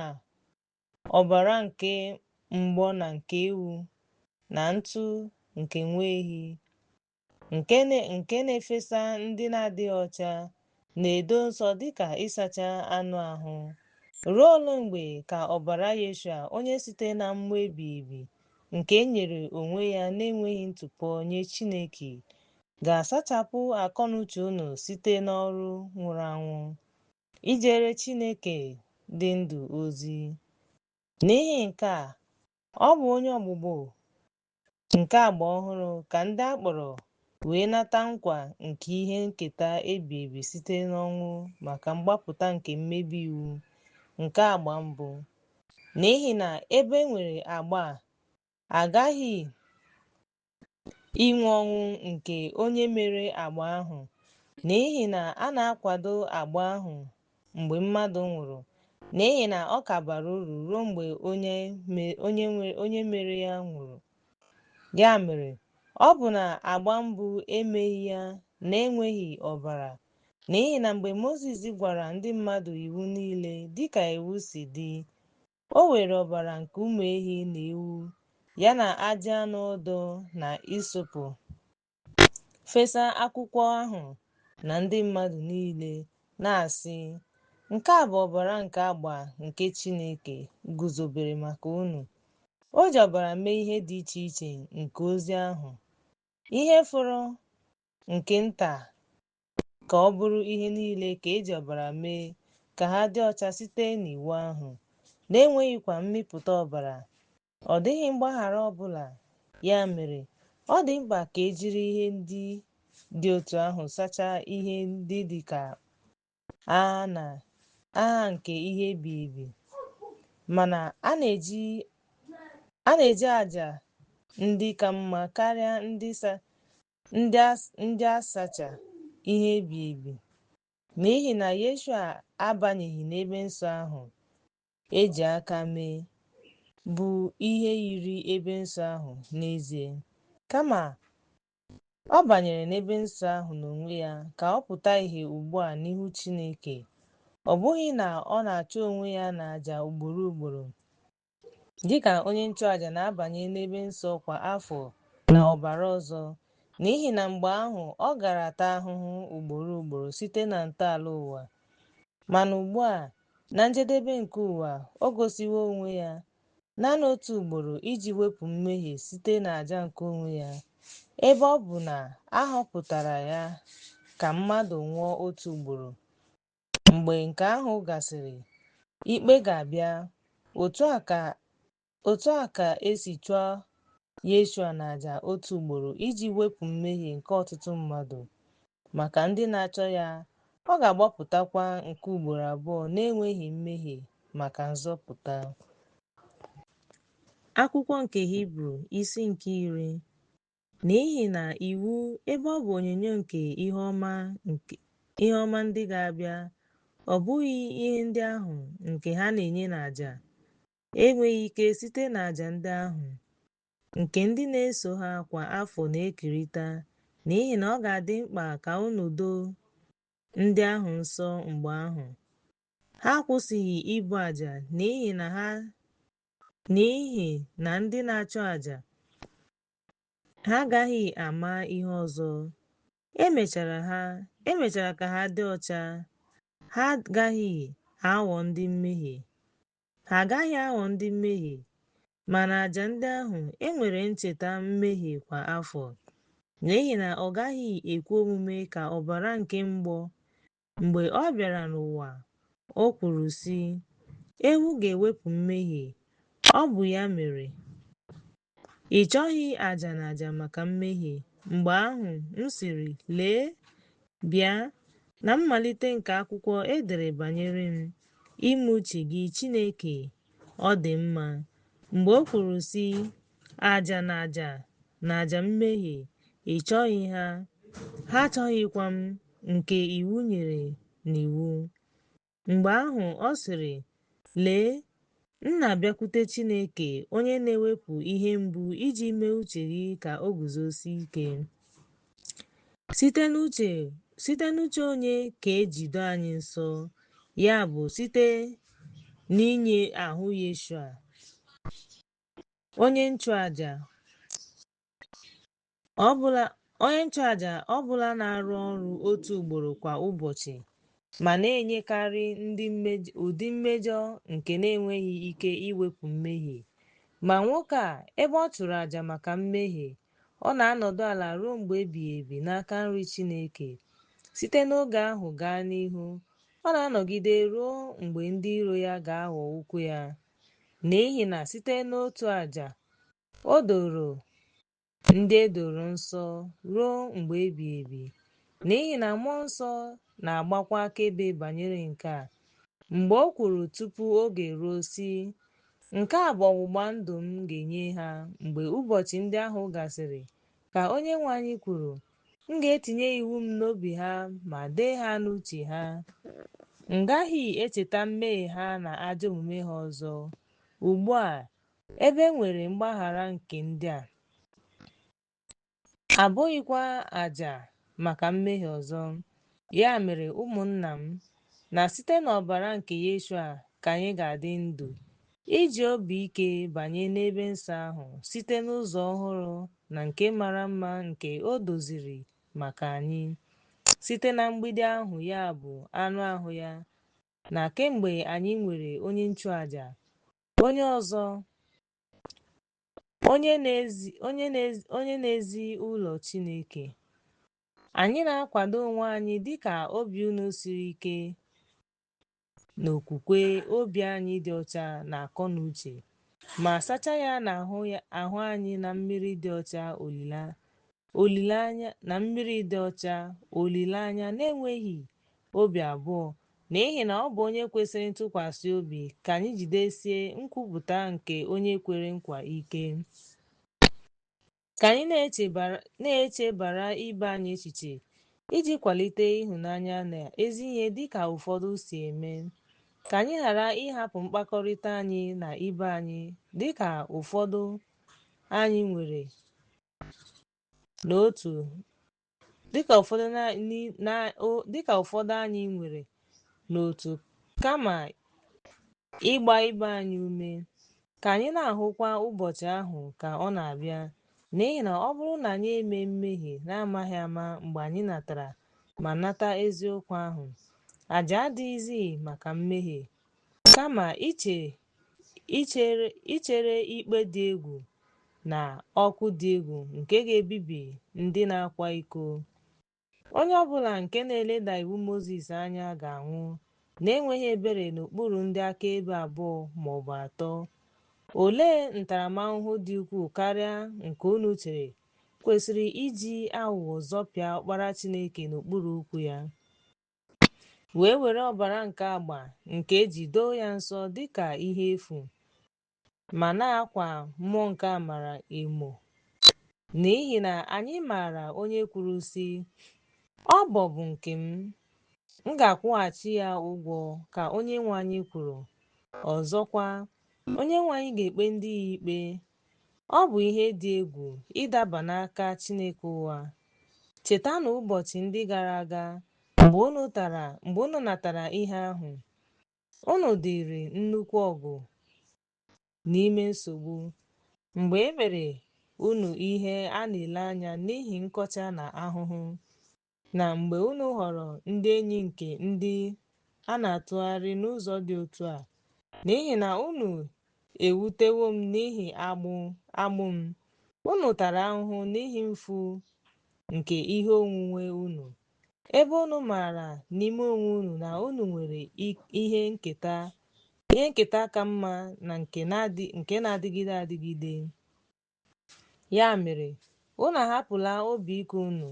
ọbara nke mgbọ na nke ewu na ntụ nke nwa ehi, nke na-efesa ndị na-adịghị ọcha, na-edo nsọ dịka ịsacha anụ ahụ, ruo ole mgbe ka ọbara Yeshua, onye site na mmụọ ebighị ebi, nke e nyere onwe ya na-enweghị ntụpọ nye Chineke, ga-asachapụ akọnuche unu site n'ọrụ nwụrụ anwụ, ijere Chineke dị ndụ ozi. N'ihi nke a, ọ bụ onye ọgbụgbọ nke agba ọhụrụ ka ndị akpọrọ wee nata nkwa nke ihe nketa ebi ebi site n'ọnwụ maka mgbapụta nke mmebi iwu nke agba mbụ. N'ihi na ebe enwere agba a aghaghị inwe ọnwụ nke onye mere agba ahụ, n'ihi na a na-akwado agba ahụ mgbe mmadụ nwụrụ, n'ihi na ọ ka bara uru ruo mgbe onye mere ya nwụrụ. Ya mere, ọ bụ na agba mbụ emeghị ya na-enweghị ọbara, n'ihi na mgbe Mozis gwara ndị mmadụ iwu niile dịka iwu si dị, o were ọbara nke ụmụ ehi na ewu ya na ajị anụ ọdụ na isopụ fesa akwụkwọ ahụ na ndị mmadụ niile, na-asị, "Nke a bụ ọbara nke agba nke Chineke guzobere maka unu." O ji ọbara mee ihe dị iche iche nke ozi ahụ. Ihe fọrọ nke nta ka ọ bụrụ ihe niile ka eji ọbara mee ka ha dị ọcha site n'iwu ahụ, na-enweghịkwa mmịpụta ọbara. Ọ dịghị mgbaghara ọbụla. Ya mere, ọ dị mkpa ka ejiri ihe ndị dị otu ahụ sachaa ihe ndị dị ka agha nke ihe ebi ebi. Mana a na-eji àjà ndị ka mma karịa ndị asacha ihe ebi ebi, n'ihi na Yeshua abanyeghị n'ebe nsọ ahụ eji aka mee, bụ ihe yiri ebe nsọ ahụ n'ezie, kama ọ banyere n'ebe nsọ ahụ n'onwe ya ka ọ pụta ìhè ugbu a n'ihu Chineke. Ọ bụghị na ọ na-achọ onwe ya n'àjà ugboro ugboro dịka onye nchụàjà na-abanye n'ebe nsọ kwa afọ na ọbara ọzọ, n'ihi na mgbe ahụ ọ gara taa ahụhụ ugboro ugboro site na ntọala ụwa. Mana ugbu a, na njedebe nke ụwa, o gosiwo onwe ya naanị otu ugboro iji wepụ mmehie site n'àjà nke onwe ya. Ebe ọ bụ na a họpụtara ya ka mmadụ nwụọ otu ugboro, mgbe nke ahụ gasịrị, ikpe ga-abịa. Otu a ka esi chụọ Yeshua n'àjà otu ugboro iji wepụ mmehie nke ọtụtụ mmadụ. Maka ndị na-achọ ya, ọ ga-agbapụtakwa nke ugboro abụọ na-enweghị mmehie maka nzọpụta. Akwụkwọ nke Hibru isi nke 10. N'ihi na iwu, ebe ọ bụ onyinyo nke ihe ọma ndị ga-abịa, ọ bụghị ihe ndị ahụ nke ha na-enye n'àjà, enweghị ike site n'àjà ndị ahụ nke ndị na-eso ha kwa afọ na-ekerịta, n'ihi na ọ ga-adị mkpa ka unu doo ndị ahụ nsọ mgbe ahụ. Ha akwụsịghị ibu àjà n'ihi na ndị na-achụ àjà ha agaghị ama ihe ọzọ. Emechara ka ha dị ọcha. Ha agaghị aghọ ndị mmehie. Mana àjà ndị ahụ enwere ncheta mmehie kwa afọ, n'ihi na ọ gaghị ekwe omume ka ọbara nke mgbọ. Mgbe ọ bịara n'ụwa, o kwuru sị, "Ewu ga-ewepụ mmehie." Ọ bụ ya mere, ị chọghị àjà na àjà maka mmehie. Mgbe ahụ m sịrị, "Lee, bịa." Na mmalite nke akwụkwọ e dere banyere m, ime uche gị Chineke, ọ dị mma. Mgbe o kwuru sị, "Àjà na àjà mmehie," ị chọghị ha, achọghịkwa m nke iwu nyere n'iwu. Mgbe ahụ ọ sịrị, "Lee, m na-abịakwute Chineke, onye na-ewepụ ihe mgbu iji mee uche gị ka o guzosie ike." Site n'uche onye ka ejido anyị nsọ, ya bụ site n'inye ahụ Yeshua onye nchụàjà ọ bụla na-arụ ọrụ otu ugboro kwa ụbọchị, ma na-enyekarị ụdị mmejọ nke na-enweghị ike iwepụ mmehie. Ma nwoke a, ebe ọ chụrụ àjà maka mmehie, ọ na-anọdụ ala ruo mgbe ebighị ebi n'aka nri Chineke. Site n'oge ahụ gaa n'ihu, ọ na-anọgide ruo mgbe ndị iro ya ga-aghọ ụkwụ ya, n'ihi na site n'otu àjà o doro ndị edoro nsọ ruo mgbe ebighị ebi. N'ihi na mmụọ nsọ na-agbakwa akaebe banyere nke a mgbe o kwuru tupu oge ruo sị, nke a bụ ọgbụgba ndụ m ga-enye ha mgbe ụbọchị ndị ahụ gasịrị, ka Onyenwe anyị kwuru, m ga-etinye iwu m n'obi ha ma dee ha n'uche ha. M gaghị echeta mmehie ha na ajọ omume ha ọzọ. Ugbu a, ebe e nwere mgbaghara nke ndị a, abụghịkwa àjà maka mmehie ọzọ. Ya mere, ụmụnna m, na site n'ọbara nke Yeshua ka anyị ga-adị ndụ iji obi ike banye n'ebe nsọ ahụ site n'ụzọ ọhụrụ na nke mara mma nke o doziri maka anyị site na mgbidi ahụ, ya bụ anụ ahụ ya. Na kemgbe anyị nwere onye nchụàjà onye ọzọ, onye na-ezi ụlọ Chineke, anyị na-akwado onwe anyị dịka obi unu siri ike n'okwukwe, obi anyị dị ọcha na akọ na uche, ma sachaa ya na ahụ anyị na mmiri dị ọcha olileanya na-enweghị obi abụọ, n'ihi na ọ bụ onye kwesịrị ntụkwasị obi ka anyị jidesie nkwupụta nke onye kwere nkwa ike. Ka anyị na-echebara ibe anyị echiche iji kwalite ịhụnanya na ezi ihe dịka ụfọdụ si eme. Ka anyị ghara ịhapụ mkpakọrịta anyị na ibe anyị dịka ụfọdụ anyị nwere n'otu, kama ịgba ibe anyị ume. Ka anyị na-ahụkwa ụbọchị ahụ ka ọ na-abịa, n'ihi na ọ bụrụ na anyị eme mmehie na-amaghị ama mgbe anyị natara ma nata eziokwu ahụ, àjà adịghịzi maka mmehie, kama ichere ikpe dị egwu na ọkụ dị egwu nke ga-ebibi ndị na-akwa iko. Onye ọbụla nke na-eleda iwu Mozis anya ga-anwụ na-enweghị ebere n'okpuru ndị akaebe abụọ ma ọ bụ atọ. Olee ntaramahụhụ dị ukwuu karịa nke unu chere kwesịrị iji aghụghọ zọpịa Ọkpara Chineke n'okpuru ụkwụ ya, wee were ọbara nke agba nke eji doo ya nsọ dịka ihe efu, ma na-akwa mmụọ nke amara emo? N'ihi na anyị maara onye kwuru sị, ọ bụ nke m ga-akwụghachi ya ụgwọ, ka Onyenwe anyị kwuru. Ọzọkwa, Onyenwe anyị ga-ekpe ndị ya ikpe. Ọ bụ ihe dị egwu ịdaba n'aka Chineke ụwa. Chetanụ ụbọchị ndị gara aga mgbe unu natara ihe ahụ, unu dịrị nnukwu ọgụ n'ime nsogbu, mgbe e mere unu ihe a na-ele anya n'ihi nkọcha na ahụhụ, na mgbe unu ghọrọ ndị enyi nke ndị a na-atụgharị n'ụzọ dị otu a. N'ihi na unu ewutewo m n'ihi agbụ m, unu tara ahụhụ n'ihi mfu nke ihe onwunwe unu, ebe unu maara n'ime onwe unu na unu nwere ihe nketa ka mma na nke na-adịgide adịgide. Ya mere, unu ahapụla obi ike unu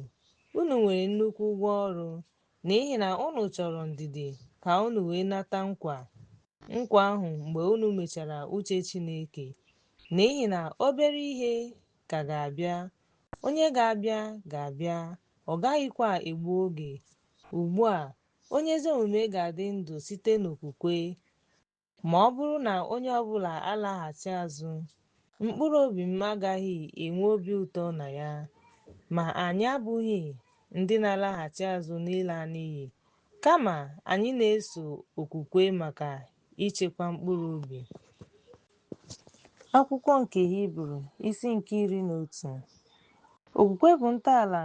nwere nnukwu ụgwọ ọrụ, n'ihi na unu chọrọ ndidi ka unu wee nata nkwa ahụ mgbe unu mechara uche Chineke. N'ihi na obere ihe ka ga-abịa, onye ga-abịa, ọ gaghịkwa egbu oge. Ugbu a, onye ezi omume ga-adị ndụ site n'okwukwe. Ma ọ bụrụ na onye ọbụla alaghachi azụ, mkpụrụ obi m agaghị enwe obi ụtọ na ya. Ma anyị abụghị ndị na-alaghachi azụ n'ịla n'iyi, kama anyị na-eso okwukwe maka ichekwa mkpụrụ obi. Akwụkwọ nke Hibru isi nke 11. Okwukwe bụ ntọala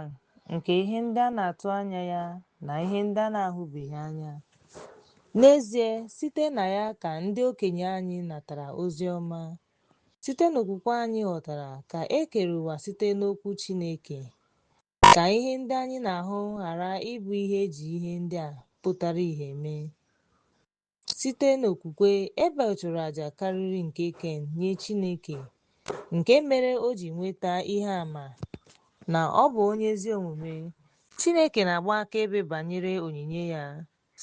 nke ihe ndị a na-atụ anya ya na ihe ndị a na-ahụbeghị anya. N'ezie, site na ya ka ndị okenye anyị natara ozi ọma. Site n'okwukwe anyị ghọtara ka e kere ụwa site n'okwu Chineke, ka ihe ndị anyị na-ahụ ghara ịbụ ihe eji ihe ndị a pụtara ìhè mee. Site n'okwukwe, Ebel chụrụ àjà karịrị nke Ken nye Chineke, nke mere o ji nweta ihe àmà na ọ bụ onye ezi omume. Chineke na-agba akaebe banyere onyinye ya.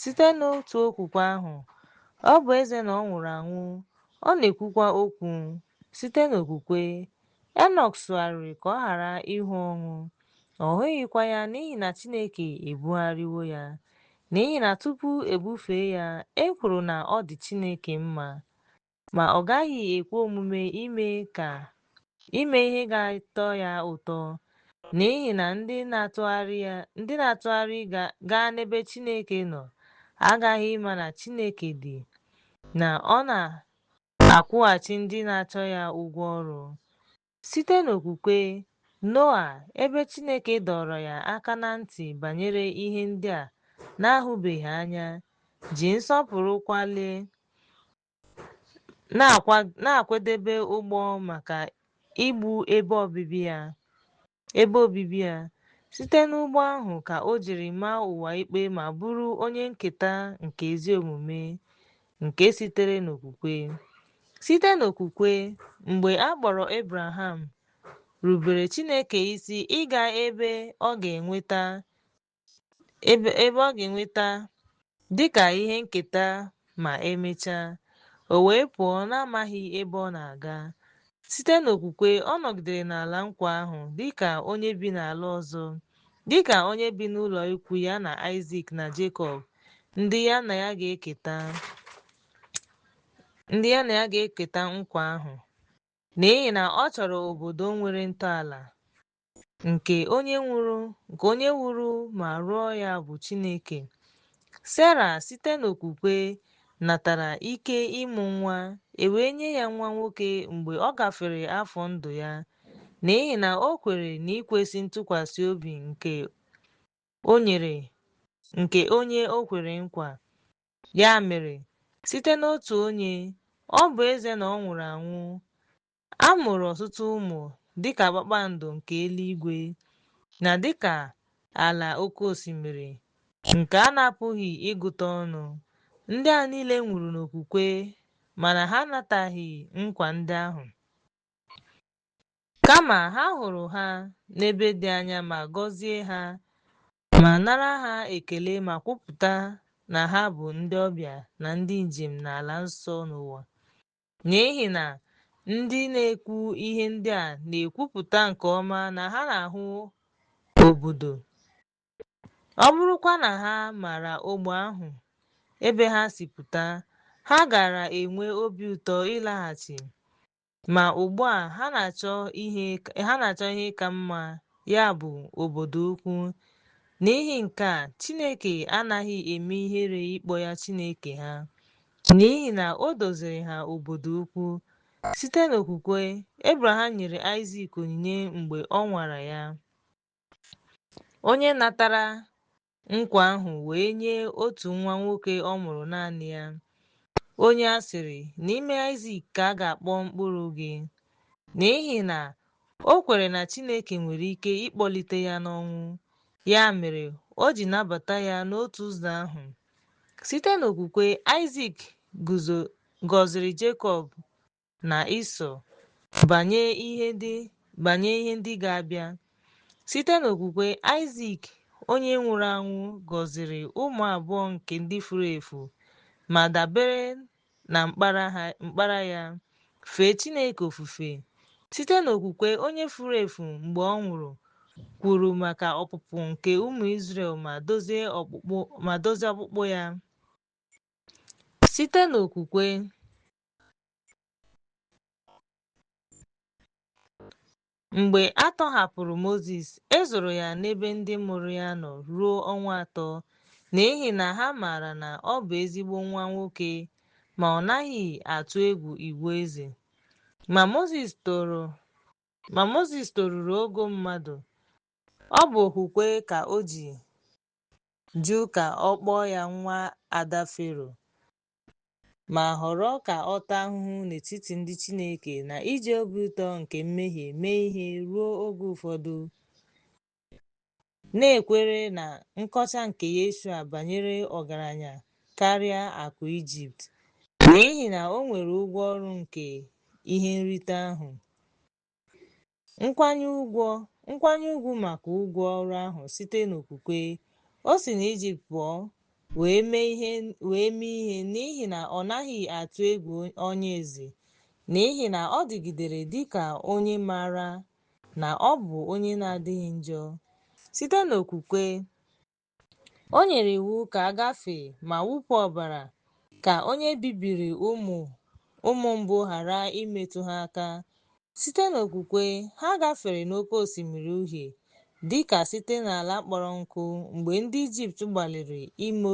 Site n'otu okwukwe ahụ, ọ bụ eze na ọ nwụrụ anwụ, ọ na-ekwukwa okwu. Site n'okwukwe, Enọk sụgharịrị ka ọ ghara ịhụ ọnwụ. Ọ hụghịkwa ya n'ihi na Chineke ebugharịwo ya. N'ihi na tupu ebufee ya, e kwuru na ọ dị Chineke mma, ma ọ gaghị ekwe omume ime ihe ga-atọ ya ụtọ. N'ihi na ndị na-atụgharị gaa n'ebe Chineke nọ agaghị ịma na Chineke dị, na ọ na-akwụghachi ndị na-achọ ya ụgwọ ọrụ. Site n'okwukwe, Noa, ebe Chineke dọrọ ya aka ná ntị banyere ihe ndị a na-ahụbeghị anya, ji nsọpụrụ kwalie na-akwadebe ụgbọ maka igbu ebe obibi ya. Site n'ụgbọ ahụ ka o jiri maa ụwa ikpe ma bụrụ onye nketa nke ezi omume nke sitere n'okwukwe. Site n'okwukwe, mgbe a kpọrọ Abraham, rubere Chineke isi ịga ebe ọ ga-enweta dịka ihe nketa ma emechaa, o wee pụọ n'amaghị ebe ọ na-aga. Site n'okwukwe, ọ nọgidere n'ala nkwa ahụ dịka onye bi n'ala ọzọ, dịka onye bi n'ụlọ ikwu ya na Isaac na Jacob, ndị ya na ya ga-eketa nkwa ahụ. N'ihi na ọ chọrọ obodo nwere ntọala, nke onye wuru ma rụọ ya bụ Chineke. Sera, site n'okwukwe, natara ike ịmụ nwa, e wee nye ya nwa nwoke mgbe ọ gafere afọ ndụ ya, n'ihi na o kwere n'ikwesị ntụkwasị obi nke onye o kwere nkwa. Ya mere, site n'otu onye, ọ bụ eze na ọ nwụrụ anwụ, a mụrụ ọtụtụ ụmụ dịka kpakpando nke eluigwe na dịka ala oke osimiri, nke a na-apụghị ịgụta ọnụ. Ndị a niile nwụrụ n'okwukwe, mana ha anataghị nkwa ndị ahụ. Kama ha hụrụ ha n'ebe dị anya ma gọzie ha, ma nara ha ekele ma kwupụta na ha bụ ndị ọbịa na ndị njem n'ala nsọ n'ụwa. N'ihi na ndị na-ekwu ihe ndị a na-ekwupụta nke ọma na ha na-ahụ obodo. Ọ bụrụkwa na ha maara ógbè ahụ ebe ha si pụta, ha gaara enwe obi ụtọ ịlaghachi. Ma ugbu a ha na-achọ ihe ka mma, ya bụ obodo ukwu. N'ihi nke a, Chineke anaghị eme ihere ịkpọ ya Chineke ha, n'ihi na o doziri ha obodo ukwu. Site n'okwukwe, Abraham nyere Isaac onyinye mgbe ọ nwara ya. Onye natara nkwa ahụ wee nye otu nwa nwoke ọ mụrụ naanị ya, onye a sịrị, n'ime Isaac ka a ga-akpọ mkpụrụ gị. N'ihi na o kwere na Chineke nwere ike ịkpọlite ya n'ọnwụ, ya mere o ji nabata ya n'otu ụzọ ahụ. Site n'okwukwe, Isaac gọziri Jacob na Ịsọ banye ihe ndị ga-abịa. Site n'okwukwe, Isaac, onye nwụrụ anwụ, gọziri ụmụ abụọ nke ndị furu efu, ma dabere na mkpara ya fee Chineke ofufe. Site n'okwukwe, onye furu efu mgbe ọ nwụrụ kwuru maka ọpụpụ nke ụmụ Izrel ma dozie ọkpụkpụ ya. Site n'okwukwe, mgbe a tọhapụrụ Mozis, e zoro ya n'ebe ndị mụrụ ya nọ ruo ọnwa 3, n'ihi na ha maara na ọ bụ ezigbo nwa nwoke ma ọ naghị atụ egwu igwe eze. Ma Mozis toruru ogo mmadụ. Ọ bụ okwukwe ka o ji jụ ka ọ kpọọ ya nwa ada Fero, ma họrọ ka ọ taa ahụhụ n'etiti ndị Chineke na iji obi ụtọ nke mmehie mee ihe ruo oge ụfọdụ. na-ekwere na nkọcha nke Yeshua banyere ọgaranya karịa akụ Ijipt, n'ihi na o nwere ụgwọ ọrụ nke ihe nrite ahụ. Nkwanye ugwu maka ụgwọ ọrụ ahụ site n'okwukwe, o si n'Ijipt pụọ wee mee ihe n'ihi na ọ naghị atụ egwu onye eze, n'ihi na ọ dịgidere dịka onye maara na ọ bụ onye na-adịghị njọ. Site n'okwukwe, o nyere iwu ka a gafee ma wụpụ ọbara, ka onye bibiri ụmụ mbụ ghara imetụ ha aka. Site n'okwukwe, ha gafere n'oké osimiri uhie dịka site n'ala kpọrọ nkụ mgbe ndị Ijipt gbalịrị ime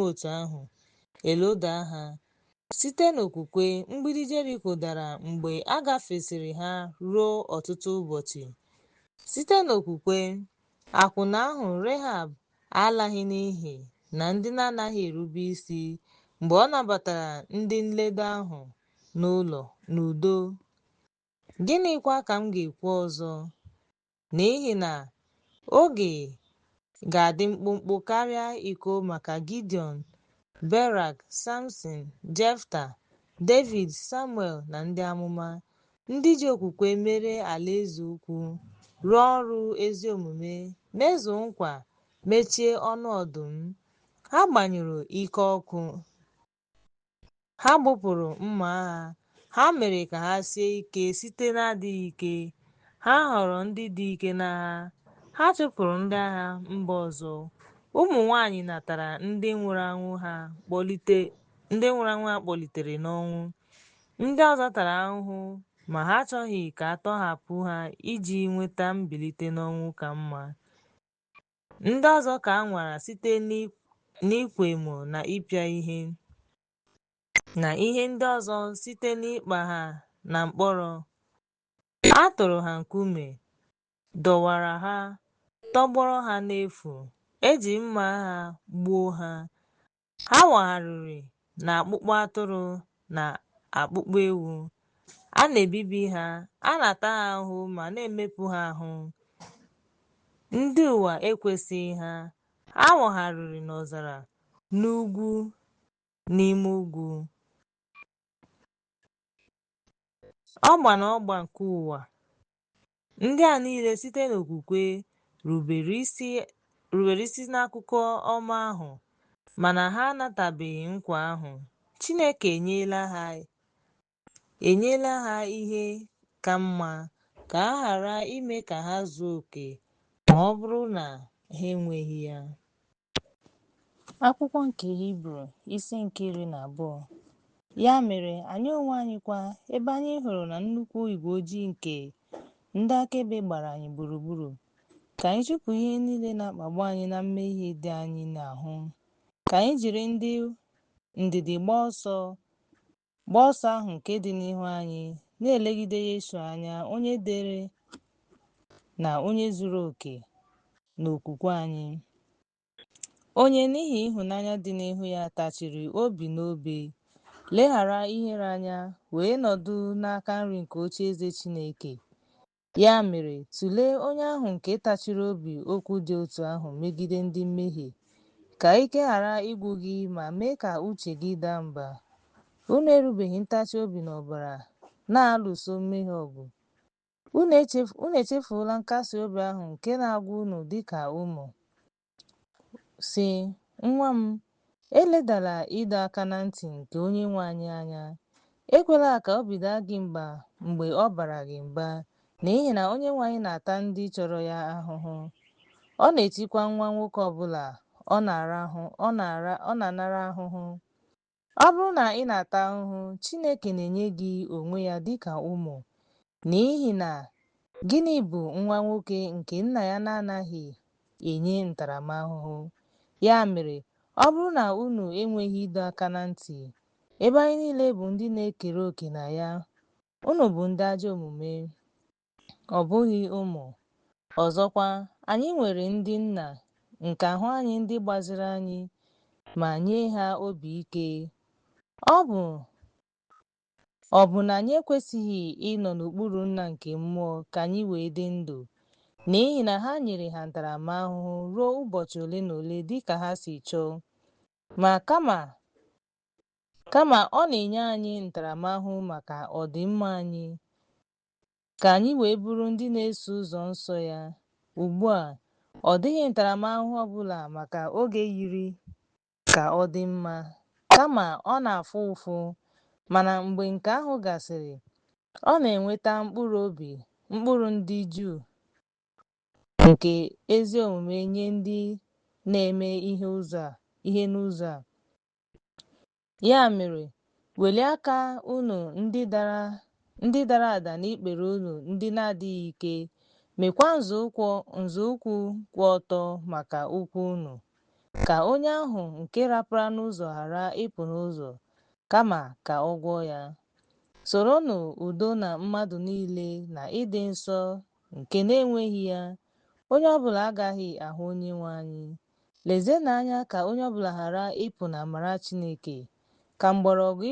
otu ahụ, eloda ha. Site n'okwukwe, mgbidi Jeriko dara mgbe a gafesịrị ha ruo ọtụtụ ụbọchị. Site n'okwukwe, akwụna ahụ Rehab alaghị n'ihi na ndị na-anaghị erube isi mgbe ọ nabatara ndị nledo ahụ n'ụlọ n'udo. Gịnịkwa ka m ga-ekwu ọzọ? N'ihi na oge ga-adị mkpụmkpụ karịa iko maka Gideon, Berak, Samson, Jefta, David, Samuel na ndị amụma, ndị ji okwukwe mere alaeze ukwu, rụọ ọrụ ezi omume, mezuo nkwa, mechie ọnụ ọdụm. Ha gbanyụrụ ike ọkụ, ha gbupụrụ mma agha, ha mere ka ha sie ike site n'adịghị ike. Ha ghọrọ ndị dị ike n'agha, ha chụpụrụ ndị agha mba ọzọ. Ụmụ nwanyị natara ndị nwụrụ anwụ ha kpọlitere n'ọnwụ. Ndị ọzọ tara ahụhụ ma ha achọghị ka a tọhapụ ha iji nweta mbilite n'ọnwụ ka mma. Ndị ọzọ ka a nwara site n'ịkwa emo na ịpịa ihe, na ihe ndị ọzọ site n'ịkpa ha na mkpọrọ. A tụrụ ha nkume, dọwara ha, tọgbọrọ ha n'efu, eji mma agha gbuo ha. Ha wagharịrị na akpụkpọ atụrụ na akpụkpọ ewu. A na-ebibi ha, a na-ata ha ahụhụ ma na-emepụ ha ahụ. Ndị ụwa ekwesịghị ha. Ha wagharịrị n'ọzara, n'ugwu, n'ime ugwu. Ọgba na ọgba nke ụwa ndị a niile site n'okwukwe rubere isi n'akụkọ ọma ahụ, mana ha anatabeghị nkwa ahụ. Chineke enyela ha ihe ka mma ka a ghara ime ka ha zuo oke ma ọ bụrụ na ha enweghị ya. Akwụkwọ nke Hibru isi nke 12. Ya mere, anyị onwe anyị kwa, ebe anyị hụrụ na nnukwu igwe ojii nke ndị akaebe gbara anyị gburugburu, ka anyị chụpụ ihe niile na-akpagbu anyị na mmehie dị anyị n'ahụ, ka anyị jiri ndidi gbaa ọsọ ahụ nke dị n'ihu anyị, na-elegide Yeshua anya, onye dere na onye zuru oke n'okwukwe anyị, onye n'ihi ịhụnanya dị n'ihu ya tachiri obi n'obe, leghara ihere anya, wee nọdụ n'aka nri nke ocheeze Chineke. Ya mere, tụlee onye ahụ nke tachiri obi okwu dị otu ahụ megide ndị mmehie, ka ike ghara ịgwụ gị ma mee ka uche gị daa mba. Unu erubeghị ntachi obi n'ọbara na-alụso mmehie ọgụ. Unu echefuola nkasi obi ahụ nke na-agwa unu dịka ụmụ, sị, nwa m, eledala ịdọ aka na ntị nke Onyenwe anyị anya. Ekwela ka obi daa gị mba mgbe ọ bara gị mba, n'ihi na Onyenwe anyị na-ata ndị chọrọ ya ahụhụ. Ọ na-etikwa nwa nwoke ọbụla ọ na-anara ahụhụ. Ọ bụrụ na ị na-ata ahụhụ, Chineke na-enye gị onwe ya dịka ụmụ. N'ihi na gịnị bụ nwa nwoke nke nna ya na-anaghị enye ntaramahụhụ? Ya mere, ọ bụrụ na unu enweghị ịdọ aka na ntị, ebe anyị niile bụ ndị na-ekere òkè na ya, unu bụ ndị ajọ omume, ọ bụghị ụmụ. Ọzọkwa, anyị nwere ndị nna nke ahụ anyị ndị gbaziri anyị ma nye ha obi ike. Ọ bụ na anyị ekwesịghị ịnọ n'okpuru nna nke mmụọ ka anyị wee dị ndụ? n'ihi na ha nyere ha ntaramahụhụ ruo ụbọchị ole na ole dịka ha si chọọ. Ma kama ọ na-enye anyị ntaramahụhụ maka ọdịmma anyị, ka anyị wee bụrụ ndị na-eso ụzọ nsọ ya. Ugbu a, ọ dịghị ntaramahụhụ ọbụla maka oge yiri ka ọ dị mma, kama ọ na-afụ ụfụ. Mana mgbe nke ahụ gasịrị, ọ na-eweta mkpụrụ obi, mkpụrụ ndị Juu nke ezi omume nye ndị na-eme ihe n'ụzọ a. Ya mere, welie aka unu ndị dara ada n'ikpere unu ndị na-adịghị ike, meekwa nzọụkwụ kwụ ọtọ maka ụkwụ unu, ka onye ahụ nke rapara n'ụzọ ghara ịpụ n'ụzọ, kama ka ọ gwọọ ya. Soronụ udo na mmadụ niile na ịdị nsọ nke na-enweghị ya, onye ọbụla agaghị ahụ Onyenwe anyị. Lezienụ anya ka onye ọbụla ghara ịpụ n'amara Chineke, ka mgbọrọgwụ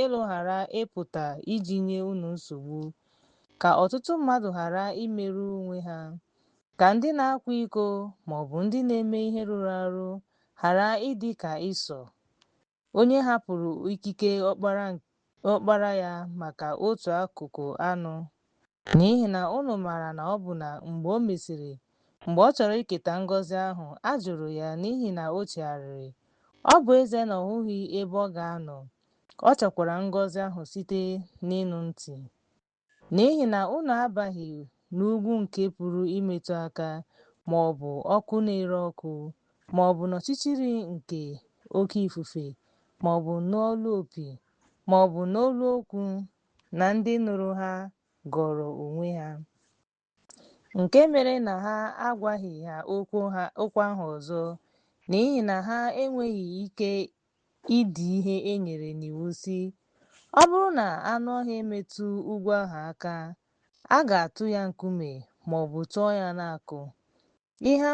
ịlụ ghara ịpụta iji nye unu nsogbu, ka ọtụtụ mmadụ ghara imerụ onwe ha, ka ndị na-akwa iko maọbụ ndị na-eme ihe rụrụ arụ ghara ịdị ka Ịsọ, onye hapụrụ ikike ọkpara ya maka otu akụkụ anụ. N'ihi na unu maara na ọ bụ na mgbe o mesịrị, mgbe ọ chọrọ iketa ngọzi ahụ, a jụrụ ya n'ihi na o chegharịrị. Ọ bụ ezie na ọ hụghị ebe ọ ga-anọ, ọ chọkwara ngọzi ahụ site n'ịnụ ntị. N'ihi na unu abaghị n'ugwu nke pụrụ imetụ aka, ma ọ bụ ọkụ na-ere ọkụ, ma ọ bụ n'ọchịchịrị nke oke ifufe, ma ọ bụ n'olu opi, ma ọ bụ n'olu okwu, na ndị nụrụ ha gọrọ onwe ha, nke mere na ha agwaghị ha okwu ahụ ọzọ, n'ihi na ha enweghị ike ịdị ihe e nyere n'iwu sị, ọ bụrụ na anụ ọhịa emetụ ugwu ahụ aka, a ga-atụ ya nkume ma ọ bụ tụọ ya n'akụ. Ihe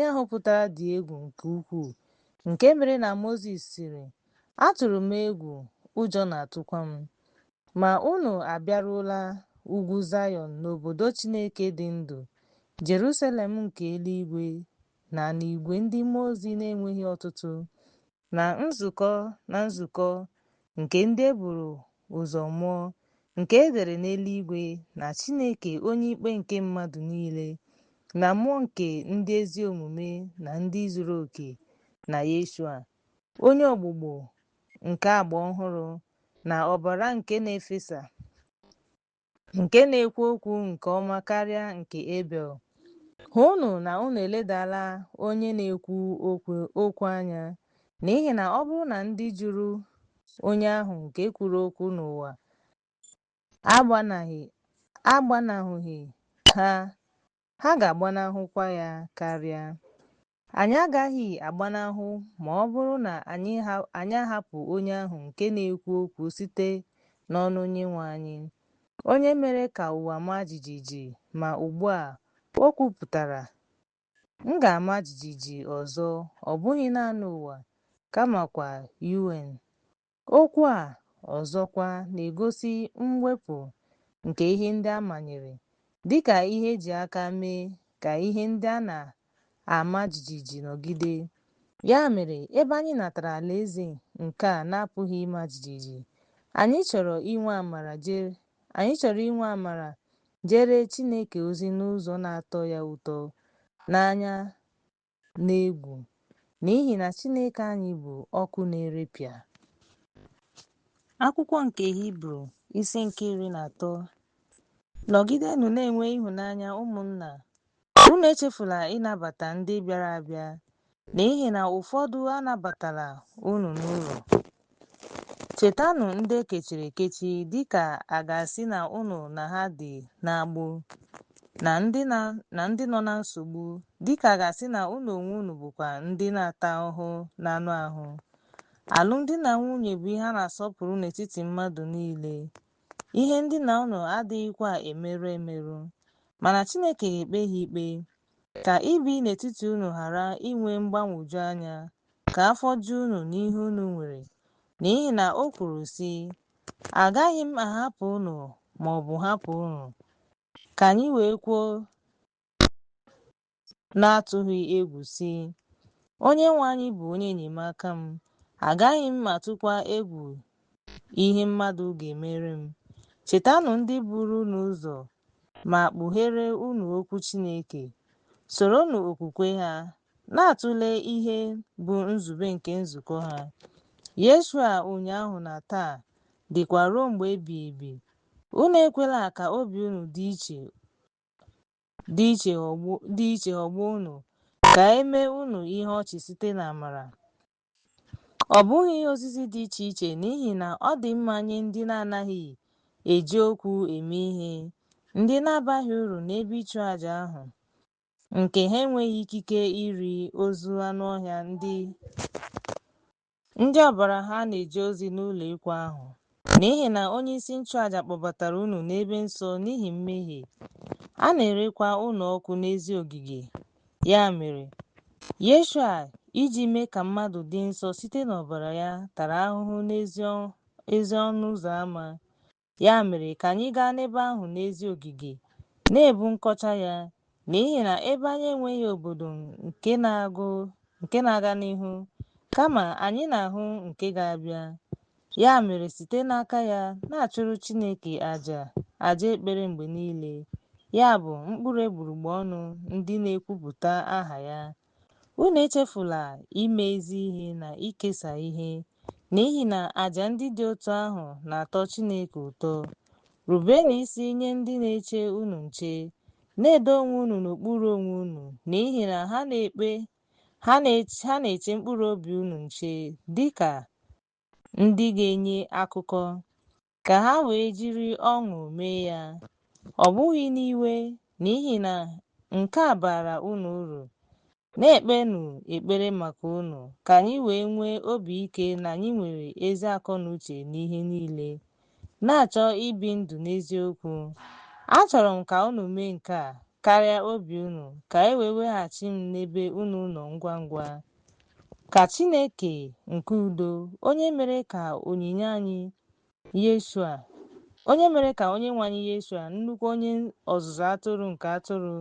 ahụ pụtara dị egwu nke ukwuu, nke mere na Mozis sịrị, atụrụ m egwu, ụjọ na-atụkwa m. Ma unu abịaruola ugwu Zayọn na obodo Chineke dị ndụ, Jerusalem nke eluigwe, na n'igwe ndị mmụọ ozi na-enweghị ọtụtụ, na nzukọ nke ndị e buru ụzọ mụọ, nke e dere n'eluigwe, na Chineke onye ikpe nke mmadụ niile, na mmụọ nke ndị ezi omume na ndị zuru oke, na Yeshua onye ogbugbo nke agba ọhụrụ, na ọbara nke na-efesa, nke na-ekwu okwu nke ọma karịa nke Ebel. Hụnụ na unu eledala onye na-ekwu okwu anya, n'ihi na ọ bụrụ na ndị jụrụ onye ahụ nke kwuru okwu n'ụwa agbanahụghị ha, ha ga-agbanahụkwa ya karịa. Anyị agaghị agbanahụ ma ọ bụrụ na anyị ahapụ onye ahụ nke na-ekwu okwu site n'ọnụ Onyenwe anyị, onye mere ka ụwa maa jijiji. Ma ugbu a o kwupụtara, m ga-ama jijiji ọzọ, ọ bụghị naanị ụwa, kamakwa UN. Okwu a ọzọkwa na-egosi mwepụ nke ihe ndị a manyere, dịka ihe eji aka mee ka ihe ndị a na-ama jijiji nọgide. Ya mere, ebe anyị natara alaeze nke a na-apụghị ịma jijiji, anyị chọrọ inwe amara jere Chineke ozi n'ụzọ na-atọ ya ụtọ n'anya na egwu, n'ihi na Chineke anyị bụ ọkụ na-erepịa. Akwụkwọ nke Hibru isi nke 13. Nọgidenụ na-enwe ịhụnanya ụmụnna, unu echefula ịnabata ndị bịara abịa, n'ihi na ụfọdụ anabatala unu n'ụlọ. Chetanụ ndị ekechiri ekechi, dịka a ga-asị na unu na ha dị n'agbụ, na ndị nọ na nsogbu, dịka a ga-asị na unu onwe unu bụkwa ndị na-ata ahụhụ n'anụ ahụ. Alụmdi na nwunye bụ ihe a na-asọpụrụ n'etiti mmadụ niile. Ihe ndina unu adịghịkwa emerụ, mana Chineke ga-ekpe ha ikpe, ka ibi n'etiti unu ghara inwe mgbagwoju anya, ka afọ ju unu n'ihe unu nwere, n'ihi na o kwuru sị, agaghị m ahapụ unu ma ọ bụ hapụ unu. ka anyị wee kwuo n'atụghị egwu sị, Onyenwe anyị bụ onye enyemaka m, agaghị m atụkwa egwu ihe mmadụ ga-emere m. Chetanụ ndị buru unu ụzọ ma kpughere unu okwu Chineke. Soronụ okwukwe ha, na-atụle ihe bụ nzube nke nzukọ ha. Yeshua ụnyaahụ na taa dịkwa ruo mgbe ebighị ebi. Unu ekwela ka obi unu dị iche ghọgbuo unu, ka e mee unu ihe ọchị site n'amara. Ọ bụghị ihe osisi dị iche iche, n'ihi na ọ dị mma nye ndị na-anaghị eji okwu eme ihe, ndị na-abaghị uru n'ebe ịchụ àjà ahụ, nke ha enweghị ikike iri ozu anụ ọhịa ndị ọbara ha na-eje ozi n'ụlọ ikwu ahụ. N'ihi na onyeisi nchụàjà kpọbatara unu n'ebe nsọ n'ihi mmehie, a na-erekwa unu ọkụ n'ezi ogige. Ya mere, Yeshua, iji mee ka mmadụ dị nsọ site n'ọbara ya, tara ahụhụ n'ezi ọnụ ụzọ ámá. Ya mere ka anyị gaa n'ebe ahụ n'ezi ogige, na-ebu nkọcha ya, n'ihi na ebe anyị enweghị obodo nke na-aga n'ihu, kama anyị na-ahụ nke ga-abịa. Ya mere, site n'aka ya, na-achụrụ Chineke àjà ekpere mgbe niile, ya bụ mkpụrụ egbugbere ọnụ ndị na-ekwupụta aha ya. Unu echefula ime ezi ihe na ikesa ihe, n'ihi na àjà ndị dị otu ahụ na-atọ Chineke ụtọ. Rubenụ isi nye ndị na-eche unu nche, na-edo onwe unu n'okpuru onwe unu, n'ihi na ha na-eche mkpụrụ obi unu nche dịka ndị ga-enye akụkọ, ka ha wee jiri ọṅụ mee ya, ọ bụghị n'iwe, n'ihi na nke a bara unu uru. Na-ekpenụ ekpere maka unu, ka anyị wee nwee obi ike na anyị nwere ezi akọ na uche n'ihe niile, na-achọ ibi ndụ n'eziokwu. Achọrọ m ka unu mee nke a karịa obi unu, ka e wee weghachi m n'ebe unu nọ ngwa ngwa. Ka Chineke nke udo, onye mere ka Onyenwe anyị Yeshua, nnukwu onye ọzụzụ atụrụ nke atụrụ,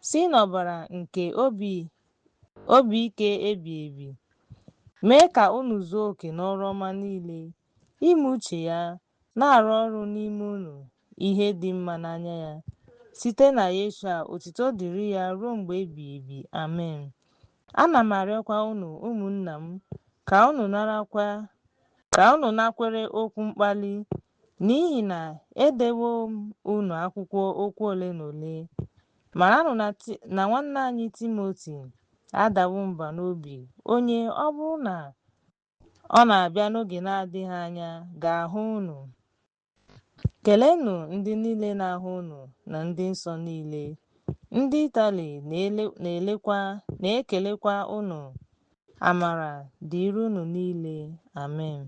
si n'ọbara nke obi ike ebi ebi, mee ka unu zuo oke n'ọrụ ọma niile, ime uche ya, na-arụ ọrụ n'ime unu ihe dị mma n'anya ya. Site na Yeshua, otuto dịrị ya ruo mgbe ebighị ebi. Amen. Ana m arịọkwa unu, ụmụnna m, ka unu nakwere okwu mkpali, n'ihi na edewo m unu akwụkwọ okwu ole na ole. Maranụ na nwanne anyị Timoti adawo mba n'obi, onye ọ bụrụ na ọ na-abịa n'oge na-adịghị anya ga-ahụ unu. Keleenụ ndị niile na-ahụ unu na ndị nsọ niile. Ndị Itali na-ekelekwa unu. Amara dịrị unu niile. Amen.